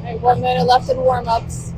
All right, 1 minute left in warm-ups.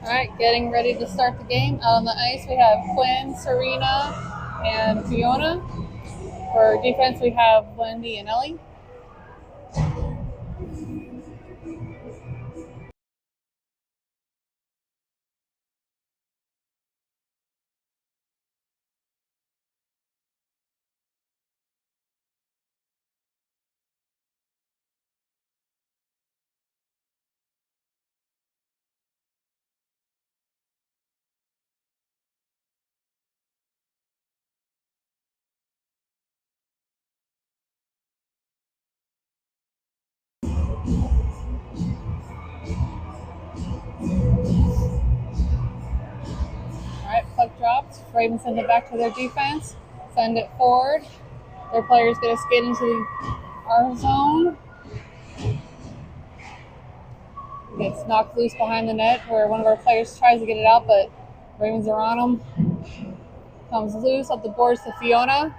All right, getting ready to start the game. Out on the ice, we have Quinn, Serena, and Fiona. For defense, we have Wendy and Ellie. All right, puck dropped. Ravens send it back to their defense. Send it forward. Their player's going to skate into our zone. Gets knocked loose behind the net where one of our players tries to get it out, but Ravens are on him. Comes loose up the boards to Fiona.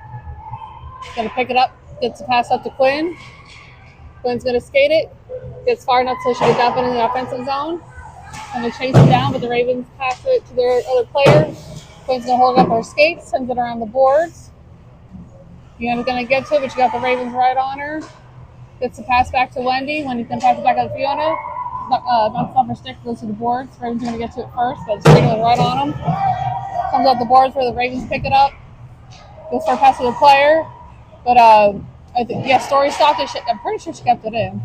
Going to pick it up. Gets a pass up to Quinn. Quinn's going to skate it. Gets far enough so she can dump it in the offensive zone. Going to chase it down, but the Ravens pass it to their other player. Quinn's going to hold up her skates, sends it around the boards. Fiona's going to get to it, but you got the Ravens right on her. Gets the pass back to Wendy. Wendy's going to pass it back to Fiona. Bounces off her stick, goes to the boards. Ravens are going to get to it first, but it's right on them. Comes out the boards where the Ravens pick it up. Goes for a pass to the player. But, I think, Story stopped it. I'm pretty sure she kept it in.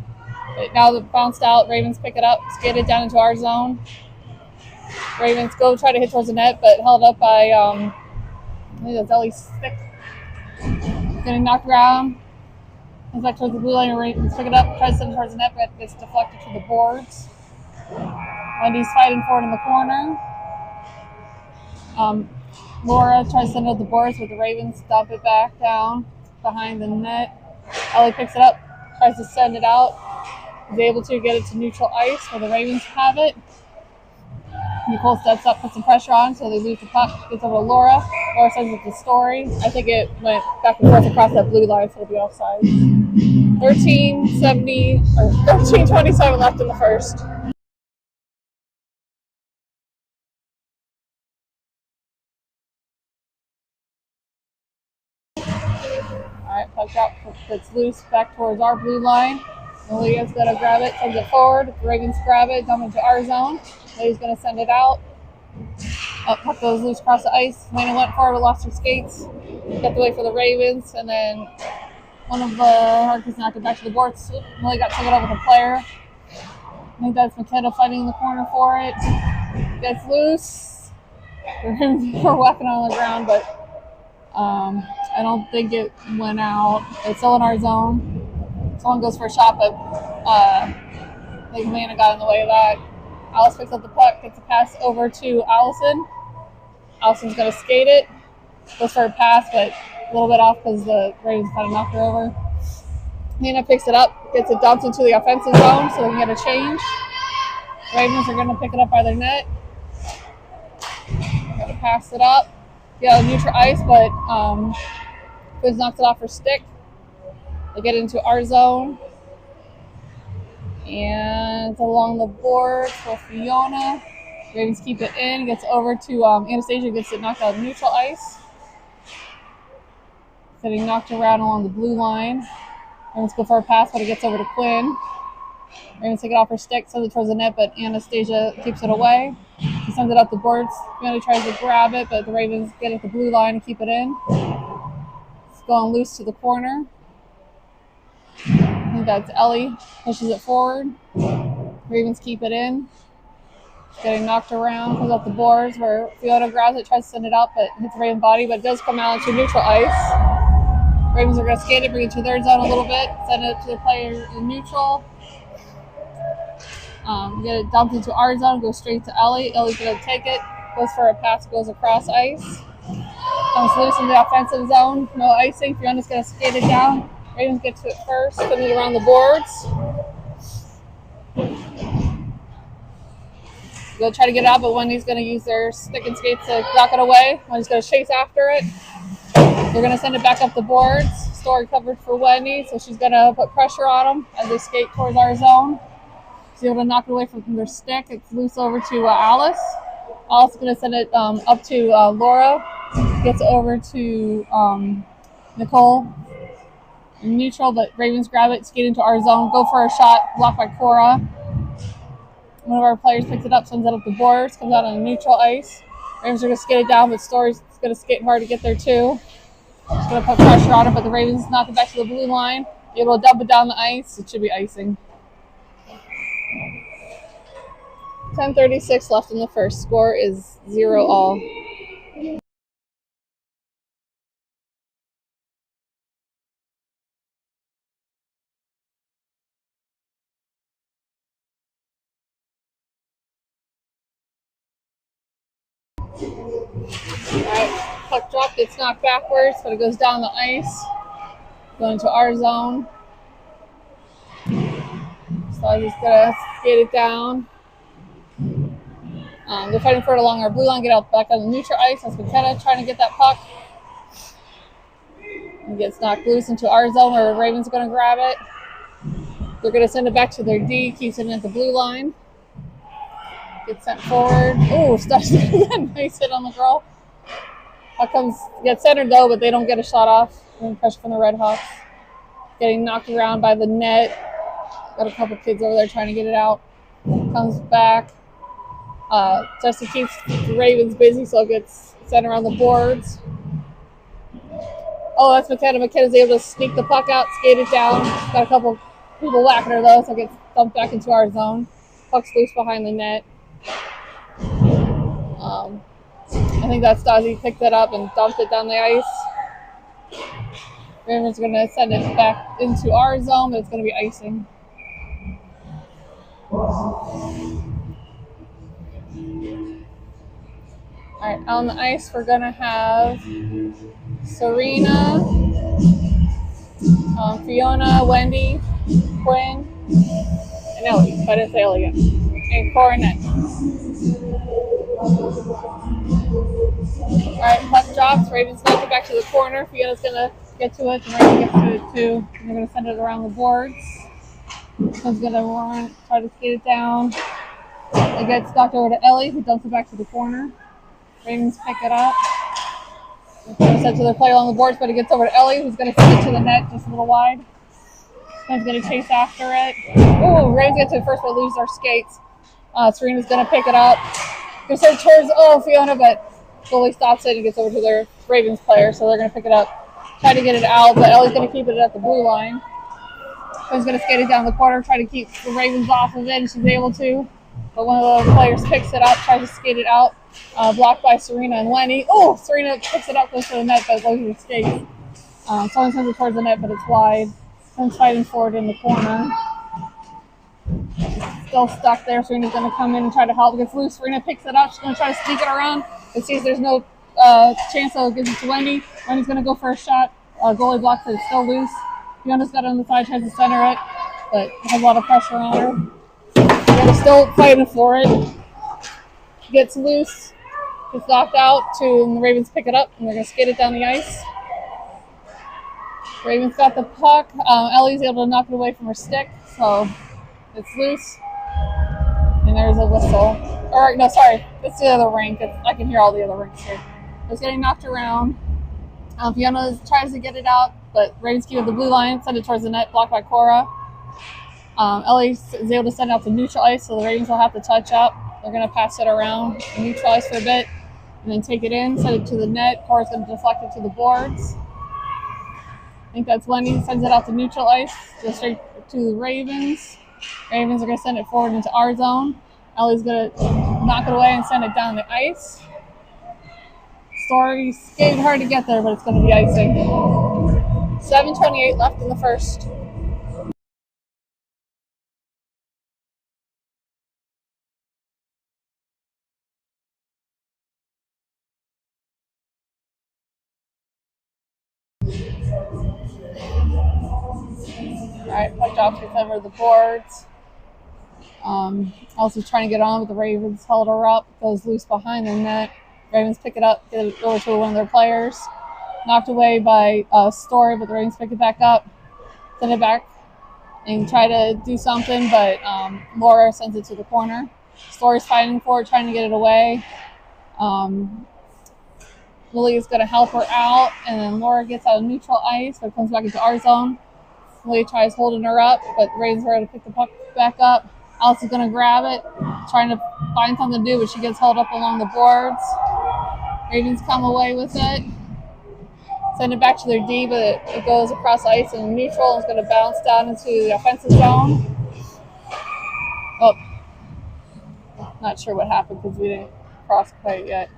But now it bounced out. Ravens pick it up, skate it down into our zone. Ravens go try to hit towards the net, but held up by, I think that's Ellie's stick. Getting knocked around. Comes back towards the blue line. Ravens pick it up, tries to send it towards the net, but gets deflected to the boards. Wendy's fighting for it in the corner. Laura tries to send it to the boards, but the Ravens dump it back down behind the net. Ellie picks it up, tries to send it out. Is able to get it to neutral ice where the Ravens have it. Nicole steps up, puts some pressure on, so they lose the puck. Gets over to Laura. Laura sends it to Story. I think it went back and forth across that blue line, so it'll be offside. 13:27 left in the first. Alright, puck drop gets loose back towards our blue line. Malia's going to grab it, sends it forward. The Ravens grab it, dump into our zone. Malia's going to send it out. Puck goes loose across the ice. Lena went forward, lost her skates. Got the way for the Ravens, and then one of the Harkins knocked it back to the boards. Malia got taken over with a player. I think that's McKenna fighting in the corner for it. Gets loose. We're whacking on the ground, but I don't think it went out. It's still in our zone. Someone goes for a shot, but I think Lana got in the way of that. Alice picks up the puck, gets a pass over to Allison. Allison's going to skate it. Goes for a pass, but a little bit off because the Ravens kind of knocked her over. Lana picks it up, gets it dumped into the offensive zone so they can get a change. Ravens are going to pick it up by their net. Going to pass it up. Yeah, neutral ice, but Quiz knocks it off her stick. They get into our zone. And it's along the board for Fiona. Ravens keep it in. Gets over to Anastasia. Gets it knocked out of neutral ice. Getting knocked around along the blue line. Ravens go for a pass, but it gets over to Quinn. Ravens take it off her stick, sends it towards the net, but Anastasia keeps it away. She sends it up the boards. Fiona tries to grab it, but the Ravens get it at the blue line and keep it in. It's going loose to the corner. I think that's Ellie. Pushes it forward. Ravens keep it in. Getting knocked around. Comes up the boards where Fiona grabs it, tries to send it out, but hits the Raven body, but it does come out into neutral ice. Ravens are going to skate it, bring it to their zone a little bit, send it to the player in neutral. Get it dumped into our zone, goes straight to Ellie. Ellie's going to take it, goes for a pass, goes across ice. Comes loose in the offensive zone. No icing. Fiona's going to skate it down. Ravens get to it first, put it around the boards. Go try to get it out, but Wendy's going to use their stick and skates to knock it away. Wendy's going to chase after it. They're going to send it back up the boards. Story covered for Wendy, so she's going to put pressure on them as they skate towards our zone. She's is able to knock it away from their stick. It's loose over to Alice. Alice is going to send it up to Laura. Gets over to Nicole. Neutral, but Ravens grab it, skate into our zone, go for a shot, blocked by Cora. One of our players picks it up, sends it up the boards, comes out on a neutral ice. Ravens are going to skate it down, but Story's going to skate hard to get there too. She's going to put pressure on it, but the Ravens knock it back to the blue line. Be able to dump it down the ice. It should be icing. 10:36 left in the first. Score is 0-all. Alright, puck drop gets knocked backwards, but it goes down the ice. Going to our zone. So I'm just going to skate it down. They're fighting for it along our blue line, get out back on the neutral ice. That's McKenna trying to get that puck. It gets knocked loose into our zone where the Ravens are going to grab it. They're going to send it back to their D, keeps it at the blue line. Gets sent forward. Oh, Stubbs nice hit on the girl. Puck gets centered though, but they don't get a shot off. Pressure from the Red Hawks. Getting knocked around by the net. Got a couple kids over there trying to get it out. Comes back. Jesse keeps the Ravens busy, so it gets sent around the boards. Oh, that's McKenna. McKenna's able to sneak the puck out, skate it down. Got a couple people whacking her though, so it gets dumped back into our zone. Puck's loose behind the net. I think that's Stasi picked it up and dumped it down the ice. Ravens are going to send it back into our zone, but it's going to be icing. Alright, on the ice we're going to have Serena, Fiona, Wendy, Quinn, and Ellie, but it's Ellie again, and Coronet. Alright, puck drops, Ravens knock it back to the corner, Fiona's going to get to it, and Ravens gets to it too, and they're going to send it around the boards. Someone's going to run, try to skate it down. It gets knocked over to Ellie, who dumps it back to the corner. Ravens pick it up. They're sent to their player along the boards, but it gets over to Ellie, who's going to send it to the net just a little wide. Someone's going to chase after it. Oh, Ravens get to it first, but lose their skates. Serena's going to pick it up. Gonna send it towards Fiona, but goalie stops it and gets over to their Ravens player, so they're going to pick it up. Try to get it out, but Ellie's going to keep it at the blue line. She's going to skate it down the corner, try to keep the Ravens off of it, and she's able to. But one of the players picks it up, tries to skate it out. Blocked by Serena and Lenny. Oh, Serena picks it up, goes to the net, but loses her skates. Someone sends it towards the net, but it's wide. Someone's fighting for it in the corner. Still stuck there. Serena's going to come in and try to help. It gets loose. Serena picks it up. She's going to try to sneak it around. But sees there's no chance, so it gives it to Wendy. Wendy's going to go for a shot. Goalie blocks it. It's still loose. Fiona's got it on the side, tries to center it, but has a lot of pressure on her. Fiona's still fighting for it. Gets loose. Gets knocked out, and the Ravens pick it up, and they're going to skate it down the ice. Ravens got the puck. Ellie's able to knock it away from her stick, so it's loose. And there's a whistle. Or, no, sorry. It's the other rink. I can hear all the other rinks here. It's getting knocked around. Fiona tries to get it out, but Ravens keep it the blue line, send it towards the net, blocked by Cora. Ellie is able to send it out to neutral ice, so the Ravens will have to touch up. They're going to pass it around, neutral ice for a bit, and then take it in, send it to the net. Cora's going to deflect it to the boards. I think that's Wendy, sends it out to neutral ice, goes straight to the Ravens. Ravens are going to send it forward into our zone. Ellie's going to knock it away and send it down the ice. Story skated hard to get there, but it's going to be icing. 7:28 left in the first. Alright, puck drops gets over the boards. Also trying to get on, but the Ravens held her up. Goes loose behind the net. Ravens pick it up, get it over to one of their players. Knocked away by Story, but the Ravens pick it back up. Send it back and try to do something, but Laura sends it to the corner. Story's fighting for it, trying to get it away. Lily is going to help her out, and then Laura gets out of neutral ice, but comes back into our zone. Lily tries holding her up, but Raven's ready to pick the puck back up. Alice is going to grab it, trying to find something to do, but she gets held up along the boards. Ravens come away with it. Send it back to their D, but it goes across ice and neutral. It's going to bounce down into the offensive zone. Oh, not sure what happened because we didn't cross quite yet.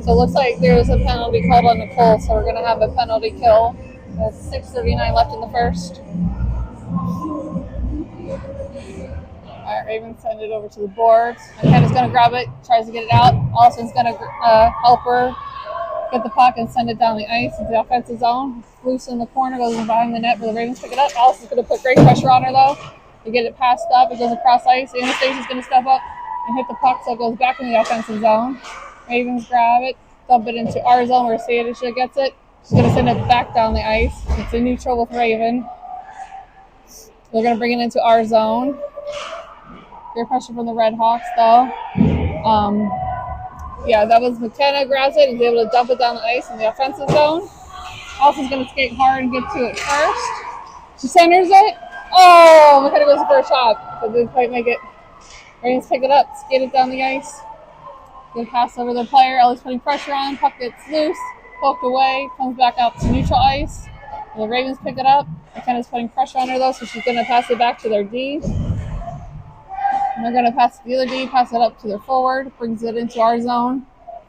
So it looks like there's a penalty called on Nicole, so we're going to have a penalty kill. There's 6:39 left in the first. All right, Ravens send it over to the boards. McKenna's going to grab it, tries to get it out. Allison's going to help her get the puck and send it down the ice into the offensive zone. It's loose in the corner, goes in behind the net where the Ravens pick it up. Allison's going to put great pressure on her, though. To get it passed up, it goes across ice. Anastasia's going to step up and hit the puck, so it goes back in the offensive zone. Ravens grab it, dump it into our zone where Sadacia gets it. She's going to send it back down the ice. It's in neutral with Raven. They're going to bring it into our zone. Great pressure from the Red Hawks, though. Yeah, that was McKenna grabs it and is able to dump it down the ice in the offensive zone. Allison's going to skate hard and get to it first. She centers it. Oh, McKenna goes for a shot, but didn't quite make it. Ravens pick it up, skate it down the ice. Good pass over the player. Ellie's putting pressure on. Puck gets loose, poked away, comes back out to neutral ice. The Ravens pick it up. McKenna's putting pressure on her, though, so she's going to pass it back to their D. And they're going to pass the other D, pass it up to their forward, brings it into our zone,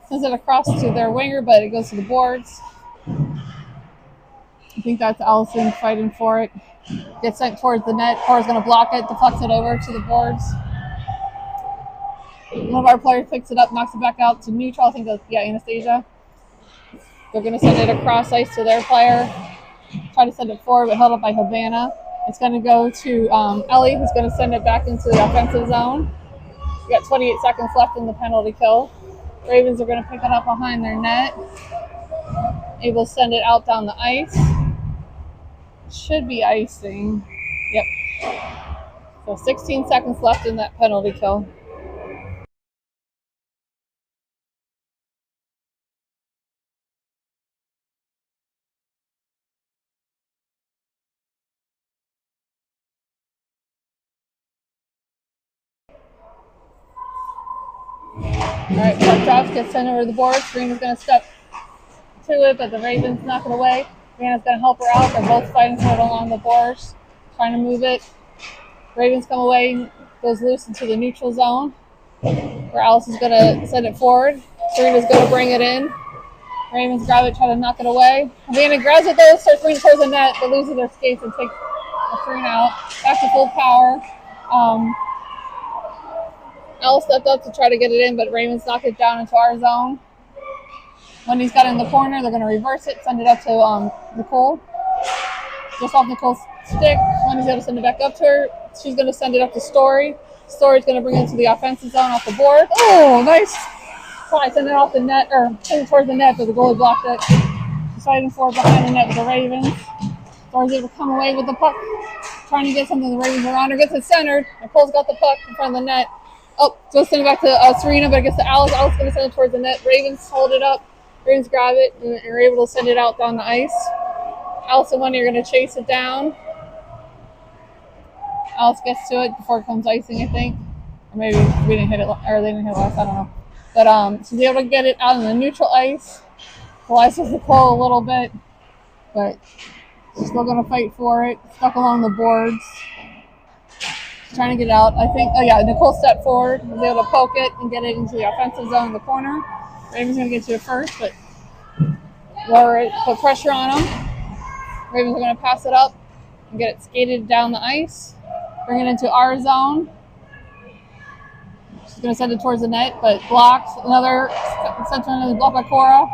sends it across to their winger, but it goes to the boards. I think that's Allison fighting for it. Gets sent towards the net. Cora's going to block it, deflects it over to the boards. One of our players picks it up, knocks it back out to neutral. I think that's, Anastasia. They're going to send it across ice to their player. Try to send it forward, but held up by Havana. It's going to go to Ellie, who's going to send it back into the offensive zone. We got 28 seconds left in the penalty kill. Ravens are going to pick it up behind their net. Able to send it out down the ice. Should be icing. Yep. So 16 seconds left in that penalty kill. All right, puck drops, gets sent over the board. Serena's going to step to it, but the Ravens knock it away. Savannah's going to help her out. They're both fighting for it along the boards, trying to move it. Ravens come away, goes loose into the neutral zone, where Alice is going to send it forward. Serena's going to bring it in. Ravens grab it, try to knock it away. Savannah grabs it, though, starts bringing towards the net, but loses their skates and takes Serena out. Back to full power. Alice stepped up to try to get it in, but Ravens knocked it down into our zone. Wendy's got it in the corner. They're going to reverse it, send it up to Nicole. Just off Nicole's stick. Wendy's going to send it back up to her. She's going to send it up to Story. Story's going to bring it to the offensive zone off the board. Oh, nice try. Send it off the net, or send it towards the net, but the goalie blocked it. She's fighting for it behind the net with the Ravens. Story's able to come away with the puck, trying to get something. The Ravens are on her. Gets it centered. Nicole's got the puck in front of the net. Oh, just send it back to Serena, but it gets to Alice. Alice is going to send it towards the net. Ravens hold it up. Ravens grab it and are able to send it out down the ice. Alice and Wendy are going to chase it down. Alice gets to it before it comes icing, I think. Or maybe we didn't hit it, or they didn't hit it last, I don't know. But she's able to get it out on the neutral ice. Collides with Nicole a little bit, but she's still going to fight for it. Stuck along the boards. Trying to get out. I think, Nicole stepped forward, was able to poke it and get it into the offensive zone in the corner. Ravens going to get to it first, but lower it, put pressure on them. Ravens are going to pass it up and get it skated down the ice. Bring it into our zone. She's going to send it towards the net, but blocked. Another center blocked by Cora.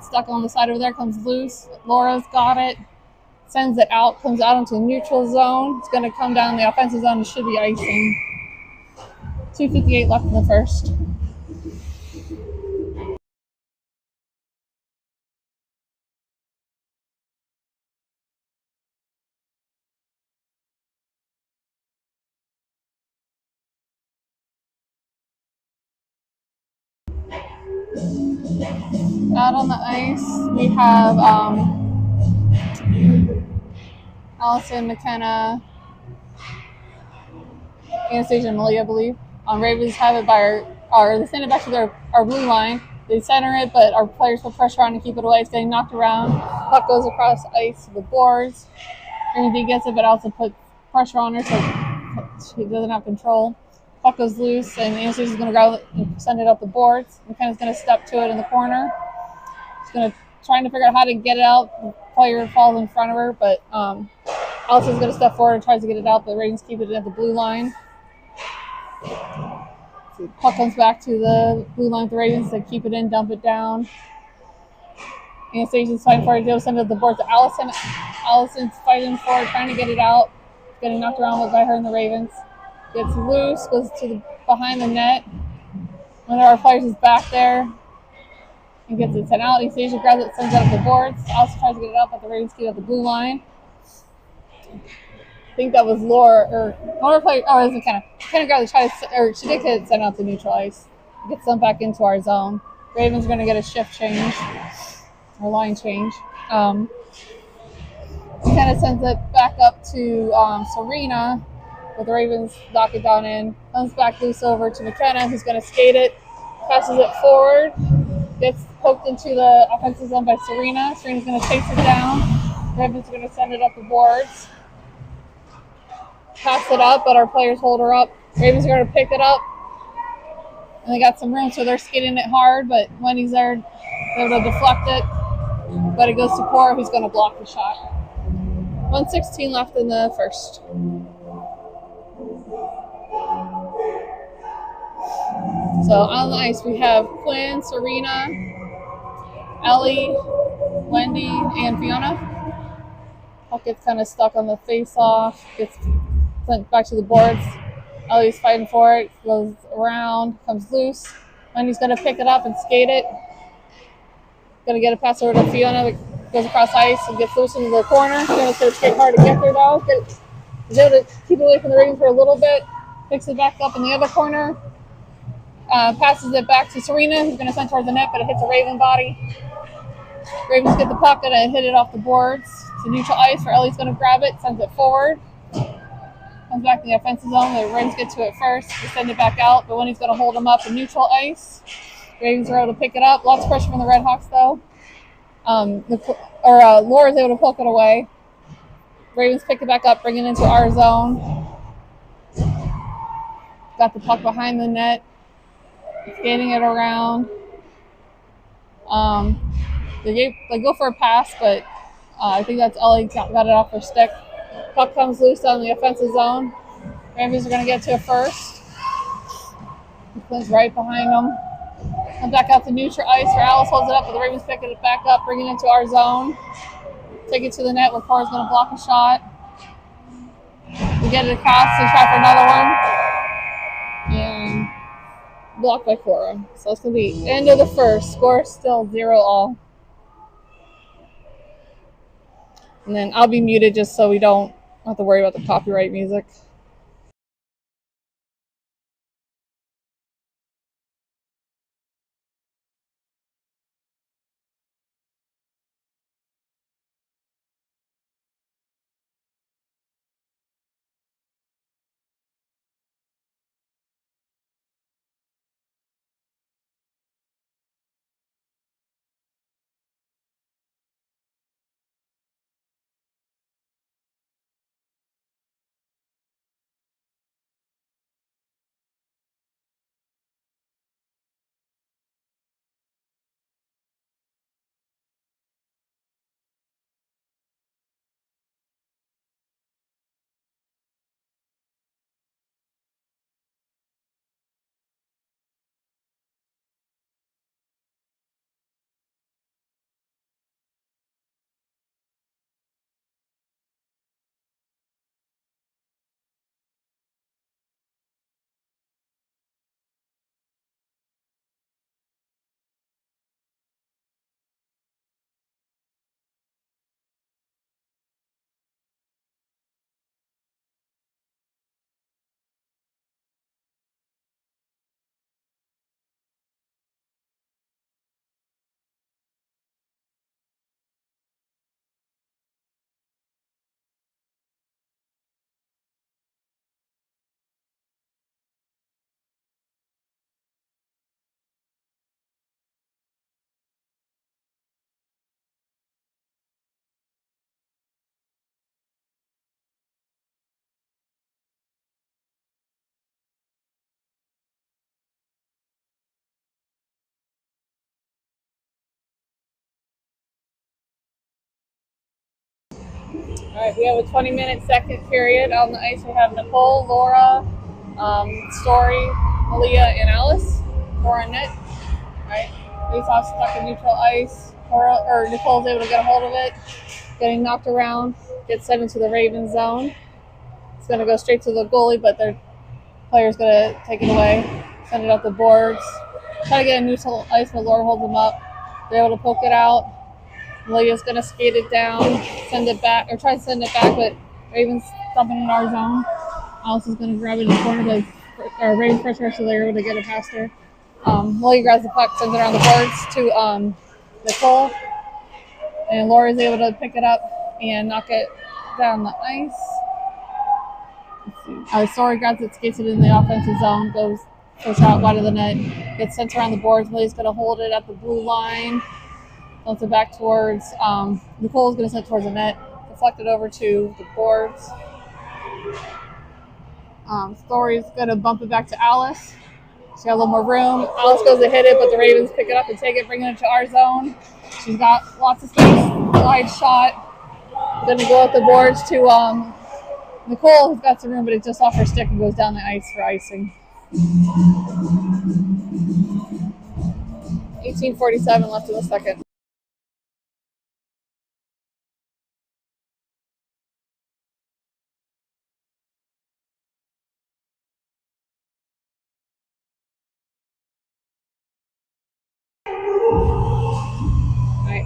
Stuck on the side over there, comes loose. Laura's got it. Sends it out, comes out into the neutral zone. It's going to come down the offensive zone. It should be icing. 2:58 left in the first. Out on the ice, we have Allison, McKenna, Anastasia, and Malia, I believe. Ravens have it by they send it back to our blue line. They center it, but our players put pressure on to keep it away. It's getting knocked around. Puck goes across the ice to the boards. Raven gets it, but also put pressure on her so she doesn't have control. Puck goes loose, and Anastasia's going to grab it and send it up the boards. McKenna's going to step to it in the corner. She's going to trying to figure out how to get it out. The player falls in front of her, but Allison's going to step forward and tries to get it out, but the Ravens keep it at the blue line. So puck comes back to the blue line with the Ravens. They keep it in, dump it down. Anastasia's fighting for it. They'll send it to the board to Allison. Allison's fighting for it, trying to get it out. Getting knocked around by her and the Ravens. Gets loose, goes to behind the net. One of our players is back there and gets it sent out. Anastasia grabs it, sends it up the boards. Allison tries to get it up, but the Ravens keep it at the blue line. I think that was Laura, or one of our players. Oh, it was McKenna. McKenna grabbed it, she did get it sent out to neutral ice. Gets them back into our zone. Ravens are going to get a shift change, or line change. McKenna sends it back up to Serena, but the Ravens knock it down in. Comes back loose over to McKenna, who's going to skate it. Passes it forward. Gets poked into the offensive zone by Serena. Serena's going to chase it down. The Ravens are going to send it up the boards. Pass it up, but our players hold her up. Ravens are going to pick it up. And they got some room, so they're skating it hard, but Wendy's there. They're able to deflect it. But it goes to Cora, who's going to block the shot. 1:16 left in the first. So on the ice, we have Quinn, Serena, Ellie, Wendy, and Fiona. Puck gets kind of stuck on the face-off. Gets sent back to the boards. Ellie's fighting for it. Goes around. Comes loose. Wendy's going to pick it up and skate it. Going to get a pass over to Fiona. Goes across ice and gets loose into the corner. Fiona's going to skate hard to get there, though. Is able to keep it away from the Ravens for a little bit. Picks it back up in the other corner. Passes it back to Serena, who's going to send towards the net, but it hits a Raven body. Ravens get the puck and hit it off the boards to neutral ice, where Ellie's going to grab it, sends it forward. Comes back to the offensive zone. The Ravens get to it first. They send it back out, but Wendy's going to hold them up in neutral ice. The Ravens are able to pick it up. Lots of pressure from the Red Hawks, though. Laura's able to poke it away. Ravens pick it back up, bring it into our zone. Got the puck behind the net. Skating it around. They go for a pass, but I think that's Ellie got it off her stick. Puck comes loose on the offensive zone. Ravens are going to get to it first. Quinn's right behind them. Comes back out to neutral ice where Alice holds it up, but the Ravens pick it back up, bring it into our zone. Take it to the net where Cora's going to block a shot. We get it across and try for another one. And blocked by Cora. So it's going to be end of the first. Score still 0-all. And then I'll be muted just so we don't have to worry about the copyright music. All right, we have a 20-minute second period on the ice. We have Nicole, Laura, Story, Malia, and Alice. Laura and net. All right, face off stuck in neutral ice. Nicole's able to get a hold of it, getting knocked around, gets sent into the Raven zone. It's going to go straight to the goalie, but their player's going to take it away, send it up the boards. Try to get a neutral ice, but Laura holds them up. They're able to poke it out. Malia's going to skate it down, send it back, or try to send it back, but Raven's dumping in our zone. Alice is going to grab it in the corner, but Raven's pressure, so they're able to get it past her. Malia grabs the puck, sends it around the boards to Nicole, and Laura's able to pick it up and knock it down the ice. Let's see. Story grabs it, skates it in the offensive zone, goes shot wide of the net, gets sent around the boards. Malia's going to hold it at the blue line. Dumps it back towards Nicole's going to send it towards the net, deflect it over to the boards. Story's going to bump it back to Alice. She's got a little more room. Alice goes to hit it, but the Ravens pick it up and take it, bringing it to our zone. She's got lots of space, wide shot. Going to go up the boards to Nicole, who's got some room, but it's just off her stick and goes down the ice for icing. 18:47 left in the second.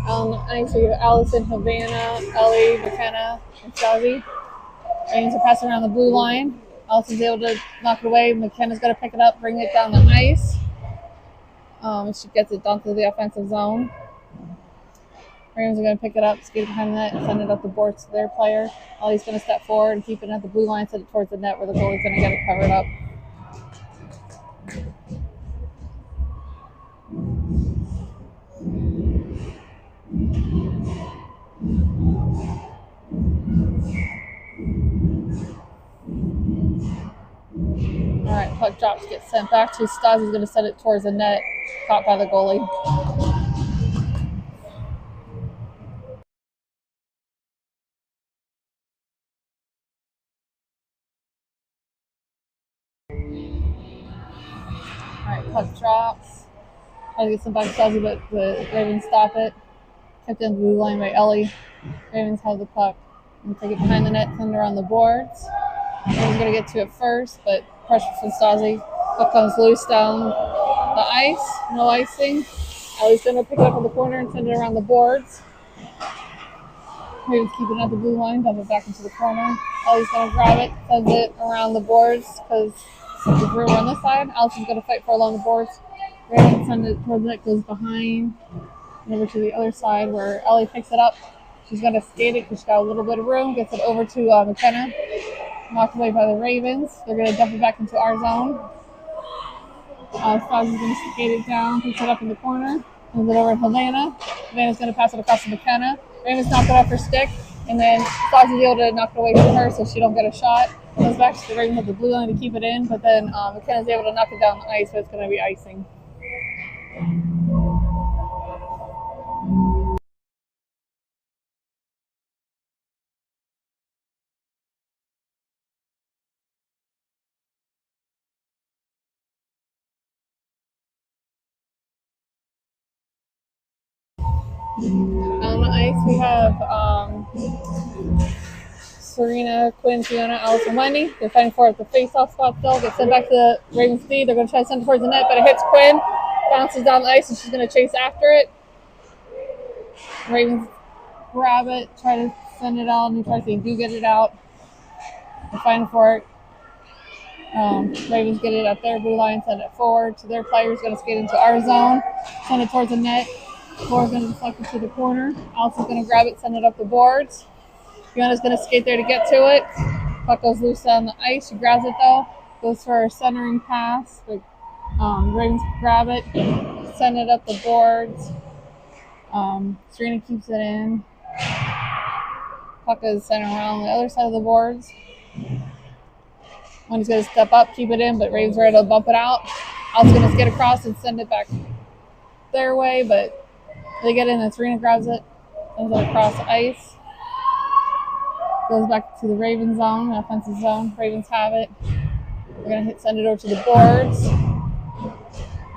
On the ice, we have Allison, Havana, Ellie, McKenna, and Stazzy. Ravens are passing around the blue line. Allison's able to knock it away. McKenna's going to pick it up, bring it down the ice. She gets it down to the offensive zone. Ravens are going to pick it up, skate it behind the net, and send it up the boards to their player. Ellie's going to step forward and keep it at the blue line, send it towards the net where the goalie's going to get it covered up. Alright, puck drops, gets sent back to Stazzy's going to send it towards the net, caught by the goalie. Alright, puck drops. Try to get sent back to Stazzy, but the Ravens stop it. Kept in the blue line by Ellie. Ravens have the puck and take it behind the net, send it around the boards. Ravens going to get to it first, but pressure from Stazzy. Puck comes loose down the ice. No icing. Ellie's going to pick it up in the corner and send it around the boards. Ravens keep it at the blue line, dump it back into the corner. Ellie's going to grab it, sends it around the boards because there's room on this side. Allison's going to fight for along the boards. Ravens send it towards the net, goes behind and over to the other side where Ellie picks it up. She's going to skate it because she's got a little bit of room. Gets it over to McKenna. Knocked away by the Ravens. They're going to dump it back into our zone. Stazzy's going to skate it down, picks it up in the corner, sends it over to Havana. Havana's going to pass it across to McKenna. Ravens knock it off her stick, and then Stazzy's able to knock it away from her so she don't get a shot. Goes back to the Ravens with the blue line to keep it in, but then McKenna's able to knock it down the ice, so it's going to be icing. On the ice, we have Serena, Quinn, Fiona, Alice, and Wendy. They're fighting for it. The face-off spot still gets sent back to the Ravens D. They're going to try to send it towards the net, but it hits Quinn, bounces down the ice, and she's going to chase after it. Ravens grab it, try to send it out, and try to do get it out. They're fighting for it. Ravens get it at their blue line, send it forward to their players. Going to skate into our zone, send it towards the net. Laura's going to deflect it to the corner. Allison's going to grab it, send it up the boards. Fiona's going to skate there to get to it. Puck goes loose on the ice. She grabs it though. Goes for a centering pass. But Ravens grab it, send it up the boards. Serena keeps it in. Puck is sent around the other side of the boards. Wendy's going to step up, keep it in, but Ravens are able to bump it out. Allison's going to skate across and send it back their way, but they get in and Serena grabs it, sends it across the ice. Goes back to the Ravens zone, offensive zone. Ravens have it. We're gonna send it over to the boards.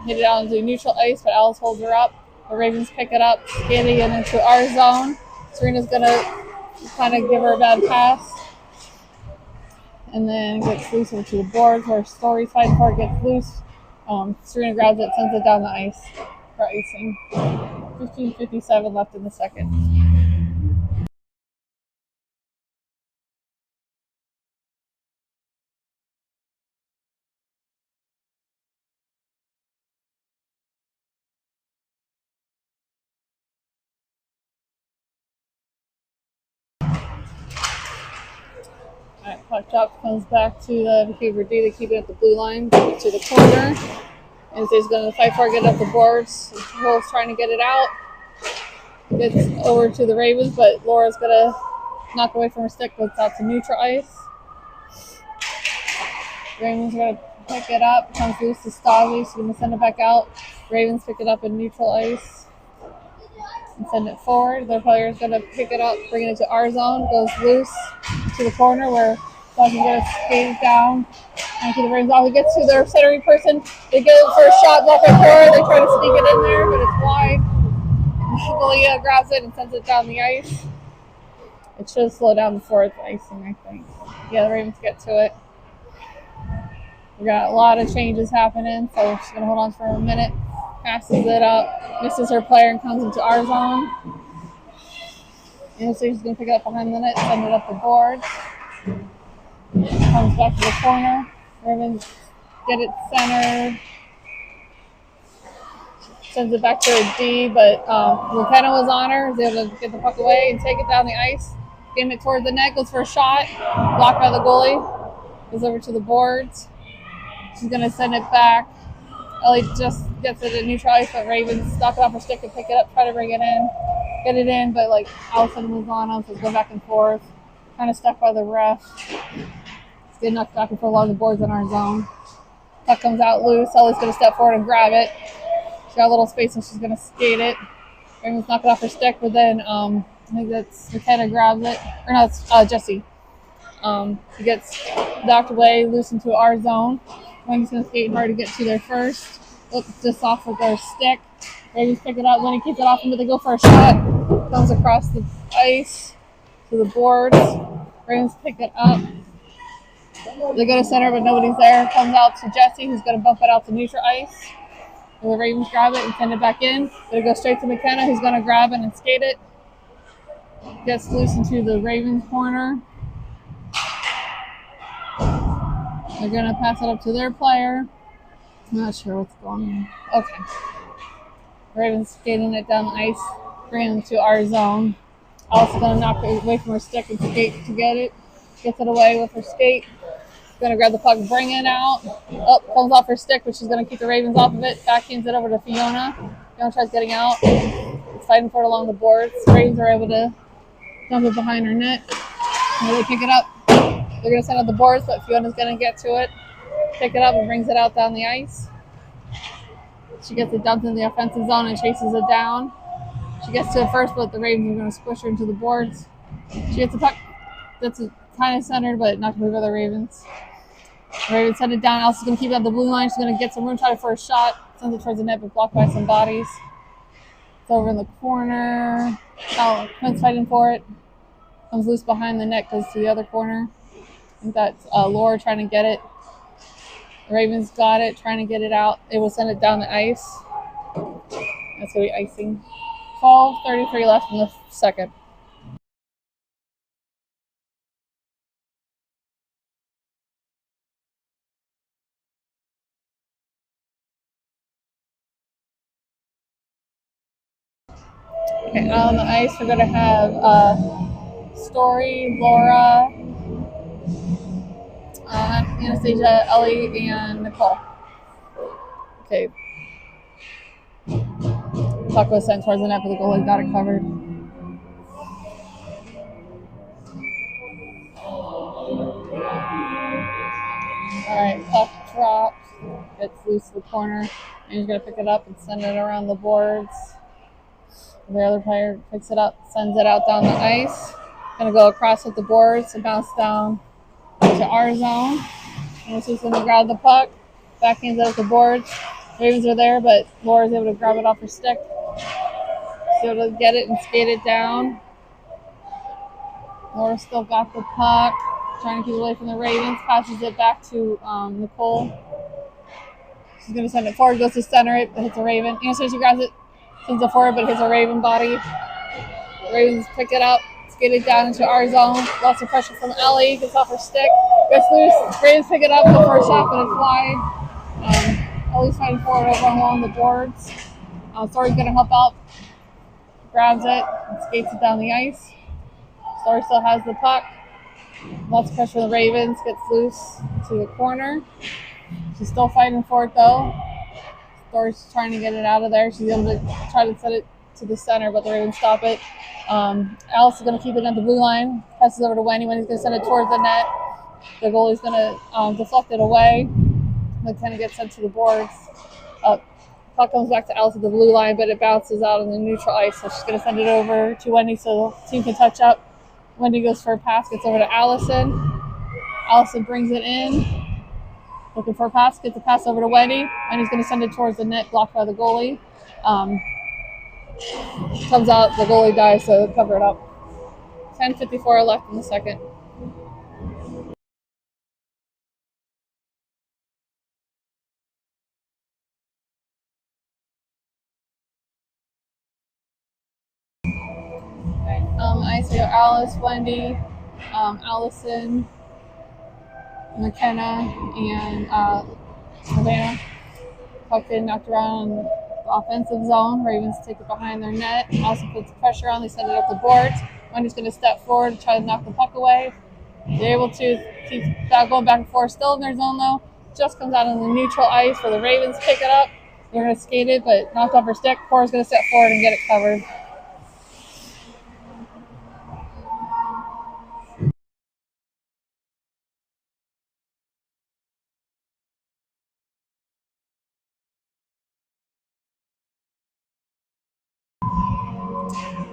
Hit it out into neutral ice, but Alice holds her up. The Ravens pick it up, getting it into our zone. Serena's gonna kind of give her a bad pass, and then gets loose over to the boards where Story's fighting for it, gets loose. Serena grabs it, sends it down the ice for icing. 15:57 left in the second. Alright, puck drop comes back to the behavior D. They keep it at the blue line, to the corner. And he's going to fight for it, get it up the boards. Wolf's trying to get it out. Gets over to the Ravens, but Laura's going to knock away from her stick, goes out to neutral ice. Ravens are going to pick it up, comes loose to Stasi. She's going to send it back out. Ravens pick it up in neutral ice and send it forward. Their player is going to pick it up, bring it into our zone, goes loose to the corner where Stasi gets skated down. And to the Ravens off. It gets to their centering person. They get it for a shot, block by four. They try to sneak it in there, but it's wide. Valia grabs it and sends it down the ice. It should slow down before it's icing, I think. Yeah, the Ravens get to it. We got a lot of changes happening, so she's going to hold on for a minute. Passes it up, misses her player, and comes into our zone. And so she's going to pick it up behind the net, send it up the board. Comes back to the corner. Ravens get it centered. Sends it back to her D, but McKenna was on her. Was able to get the puck away and take it down the ice. Game it toward the net, goes for a shot. Blocked by the goalie. Goes over to the boards. She's going to send it back. Ellie just gets it in neutral ice, but Ravens knock it off her stick and pick it up, try to bring it in. Get it in, but like Allison was on them, so it's going back and forth. Kind of stuck by the ref. It's getting knocked back and forth along the boards in our zone. Puck comes out loose. Ellie's going to step forward and grab it. She's got a little space, and she's going to skate it. Ravens knock it off her stick, but then I think that's McKenna grabs it. Or no, it's Jesse. He gets knocked away, loose into our zone. Wayne's going to skate hard to get to there first. Just off with their stick. Ravens pick it up. Lenny keeps it off him, but they go for a shot. Comes across the ice to the boards. Ravens pick it up. They go to center, but nobody's there. Comes out to Jesse, who's going to bump it out to neutral ice. And the Ravens grab it and send it back in. They go straight to McKenna, who's going to grab it and skate it. Gets loose into the Ravens corner. They're going to pass it up to their player. I'm not sure what's going on. Okay. Ravens skating it down the ice, bringing it to our zone. Also going to knock it away from her stick and skate to get it. Gets it away with her skate. Going to grab the puck, bring it out. Oh, comes off her stick, but she's going to keep the Ravens off of it. Backhands it over to Fiona. Fiona tries getting out. It's fighting for it along the boards. The Ravens are able to dump it behind her net. And they pick it up. They're going to send out the boards, but Fiona's going to get to it. Pick it up and brings it out down the ice. She gets it dumped in the offensive zone and chases it down. She gets to it first, but the Ravens are going to squish her into the boards. She gets the puck that's kind of centered, but not going to move the Ravens. The Ravens send it down. Elsa's going to keep it on the blue line. She's going to get some room, try for a shot. Sends it towards the net, but blocked by some bodies. It's over in the corner. Oh, Quinn's fighting for it. Comes loose behind the net, goes to the other corner. I think that's Laura trying to get it. The Ravens got it, trying to get it out. They will send it down the ice. That's going to be icing. 12:33 left in the second. Okay, on the ice we're going to have Story, Laura, Anastasia, Ellie, and Nicole. Okay. Puck was sent towards the net, but the goalie got it covered. Alright, puck drops. Gets loose to the corner. And he's going to pick it up and send it around the boards. The other player picks it up, sends it out down the ice. Gonna go across with the boards and bounce down to our zone. And she's gonna grab the puck, backhands out the boards. Ravens are there, but Laura's able to grab it off her stick. She's able to get it and skate it down. Laura still got the puck, trying to keep it away from the Ravens. Passes it back to Nicole. She's going to send it forward, goes to center it, but hits a Raven. Answer, she grabs it, sends it forward, but hits a Raven body. The Ravens pick it up, skate it down into our zone. Lots of pressure from Ellie, gets off her stick, gets loose. Ravens pick it up, the first shot, but it's wide. Ellie's fighting forward over along the boards. Story's going to help out. Grabs it and skates it down the ice. Story still has the puck. Lots of pressure from the Ravens, gets loose to the corner. She's still fighting for it though. Story's trying to get it out of there. She's able to try to set it to the center, but the Ravens stop it. Alice is going to keep it at the blue line. Passes over to Wendy. Wendy's going to send it towards the net. The goalie's going to deflect it away. It kind of gets sent to the boards. Puck comes back to Alice at the blue line, but it bounces out on the neutral ice. So she's going to send it over to Wendy so the team can touch up. Wendy goes for a pass, gets over to Allison. Allison brings it in. Looking for a pass, gets a pass over to Wendy. Wendy's going to send it towards the net, blocked by the goalie. Comes out, the goalie dives, so cover it up. 10:54 left in the second. I see Alice, Wendy, Allison, McKenna, and Savannah. Puck getting knocked around in the offensive zone. Ravens take it behind their net. Also puts pressure on. They send it up the boards. Wendy's going to step forward and try to knock the puck away. They're able to keep going back and forth. Still in their zone though. Just comes out on the neutral ice where the Ravens pick it up. They're going to skate it, but knocked off her stick. Cora's going to step forward and get it covered.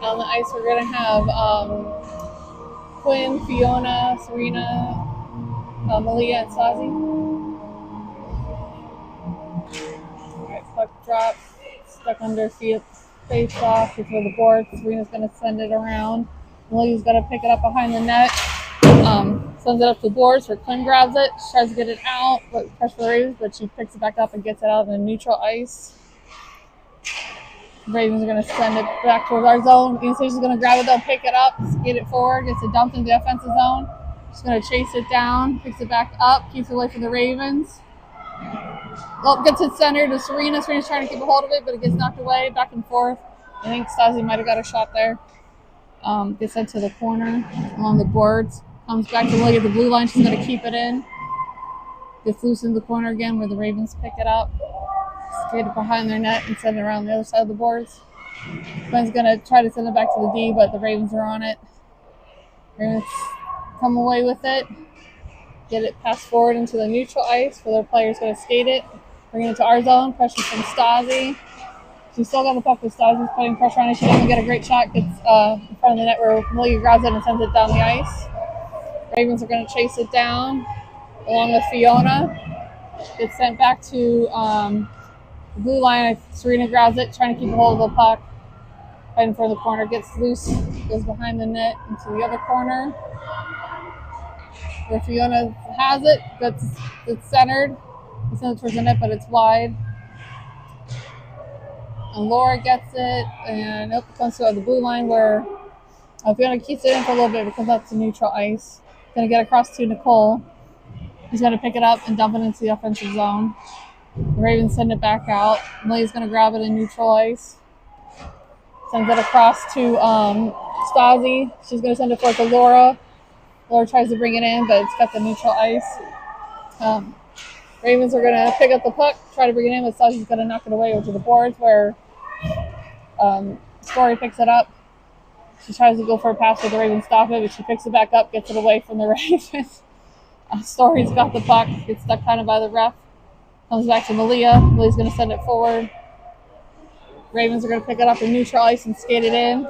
On the ice, we're going to have Quinn, Fiona, Serena, Malia, and Sazi. All right, puck drop, stuck under face off before the board. Serena's going to send it around. Malia's going to pick it up behind the net. Sends it up the boards where Quinn grabs it. She tries to get it out, but pressure the Ravens, but she picks it back up and gets it out of the neutral ice. Ravens are going to send it back towards our zone. She's going to grab it, they'll pick it up, skate it forward, gets it dumped into the offensive zone. She's going to chase it down, picks it back up, keeps it away from the Ravens. Well, gets it centered to Serena. Serena's trying to keep a hold of it, but it gets knocked away, back and forth. I think Stasi might have got a shot there. Gets sent to the corner along the boards. Comes back to Lily at the blue line. She's going to keep it in. Gets loose in the corner again where the Ravens pick it up. Skate it behind their net and send it around the other side of the boards. Quinn's going to try to send it back to the D, but the Ravens are on it. Ravens come away with it. Get it passed forward into the neutral ice where their player's going to skate it. Bring it to our zone. Pressure from Stasi. She's still got the puck with Stasi's putting pressure on it. She doesn't get a great shot. Gets in front of the net where Malia grabs it and sends it down the ice. Ravens are going to chase it down along with Fiona. Gets sent back to the blue line. Serena grabs it, trying to keep a hold of the puck. Right in front of the corner. Gets loose. Goes behind the net into the other corner. Where Fiona has it. It's centered. It's sent it towards the net, but it's wide. And Laura gets it. And it comes to the blue line where Fiona keeps it in for a little bit because that's the neutral ice. Going to get across to Nicole. He's going to pick it up and dump it into the offensive zone. The Ravens send it back out. Millie's going to grab it in neutral ice. Sends it across to Stasi. She's going to send it forward to Laura. Laura tries to bring it in, but it's got the neutral ice. Ravens are going to pick up the puck, try to bring it in, but Stasi's going to knock it away over to the boards where Story picks it up. She tries to go for a pass, but the Ravens stop it, but she picks it back up, gets it away from the Ravens. Story's got the puck, gets stuck kind of by the ref. Comes back to Malia. Malia's going to send it forward. Ravens are going to pick it up in neutral ice and skate it in.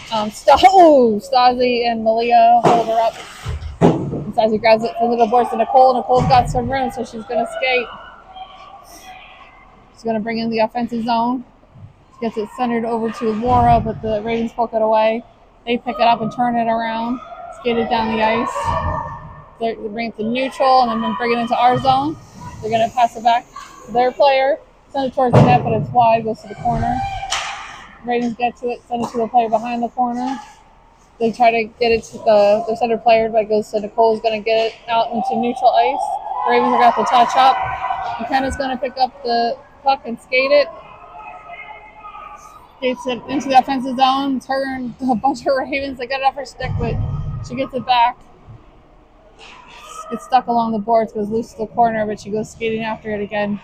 Stasi and Malia hold her up. And Stasi grabs it from the boards to Nicole. Nicole's got some room, so she's going to skate. She's going to bring in the offensive zone. She gets it centered over to Laura, but the Ravens poke it away. They pick it up and turn it around, skate it down the ice. They bring it to neutral and then bring it into our zone. They're going to pass it back to their player, send it towards the net, but it's wide, goes to the corner. Ravens get to it, send it to the player behind the corner. They try to get it to the center player, but it goes to Nicole's going to get it out into neutral ice. The Ravens are going to have to touch up. McKenna's going to pick up the puck and skate it. Skates it into the offensive zone. Turn a bunch of Ravens. They got it off her stick, but she gets it back. Gets stuck along the boards, goes loose to the corner, but she goes skating after it again.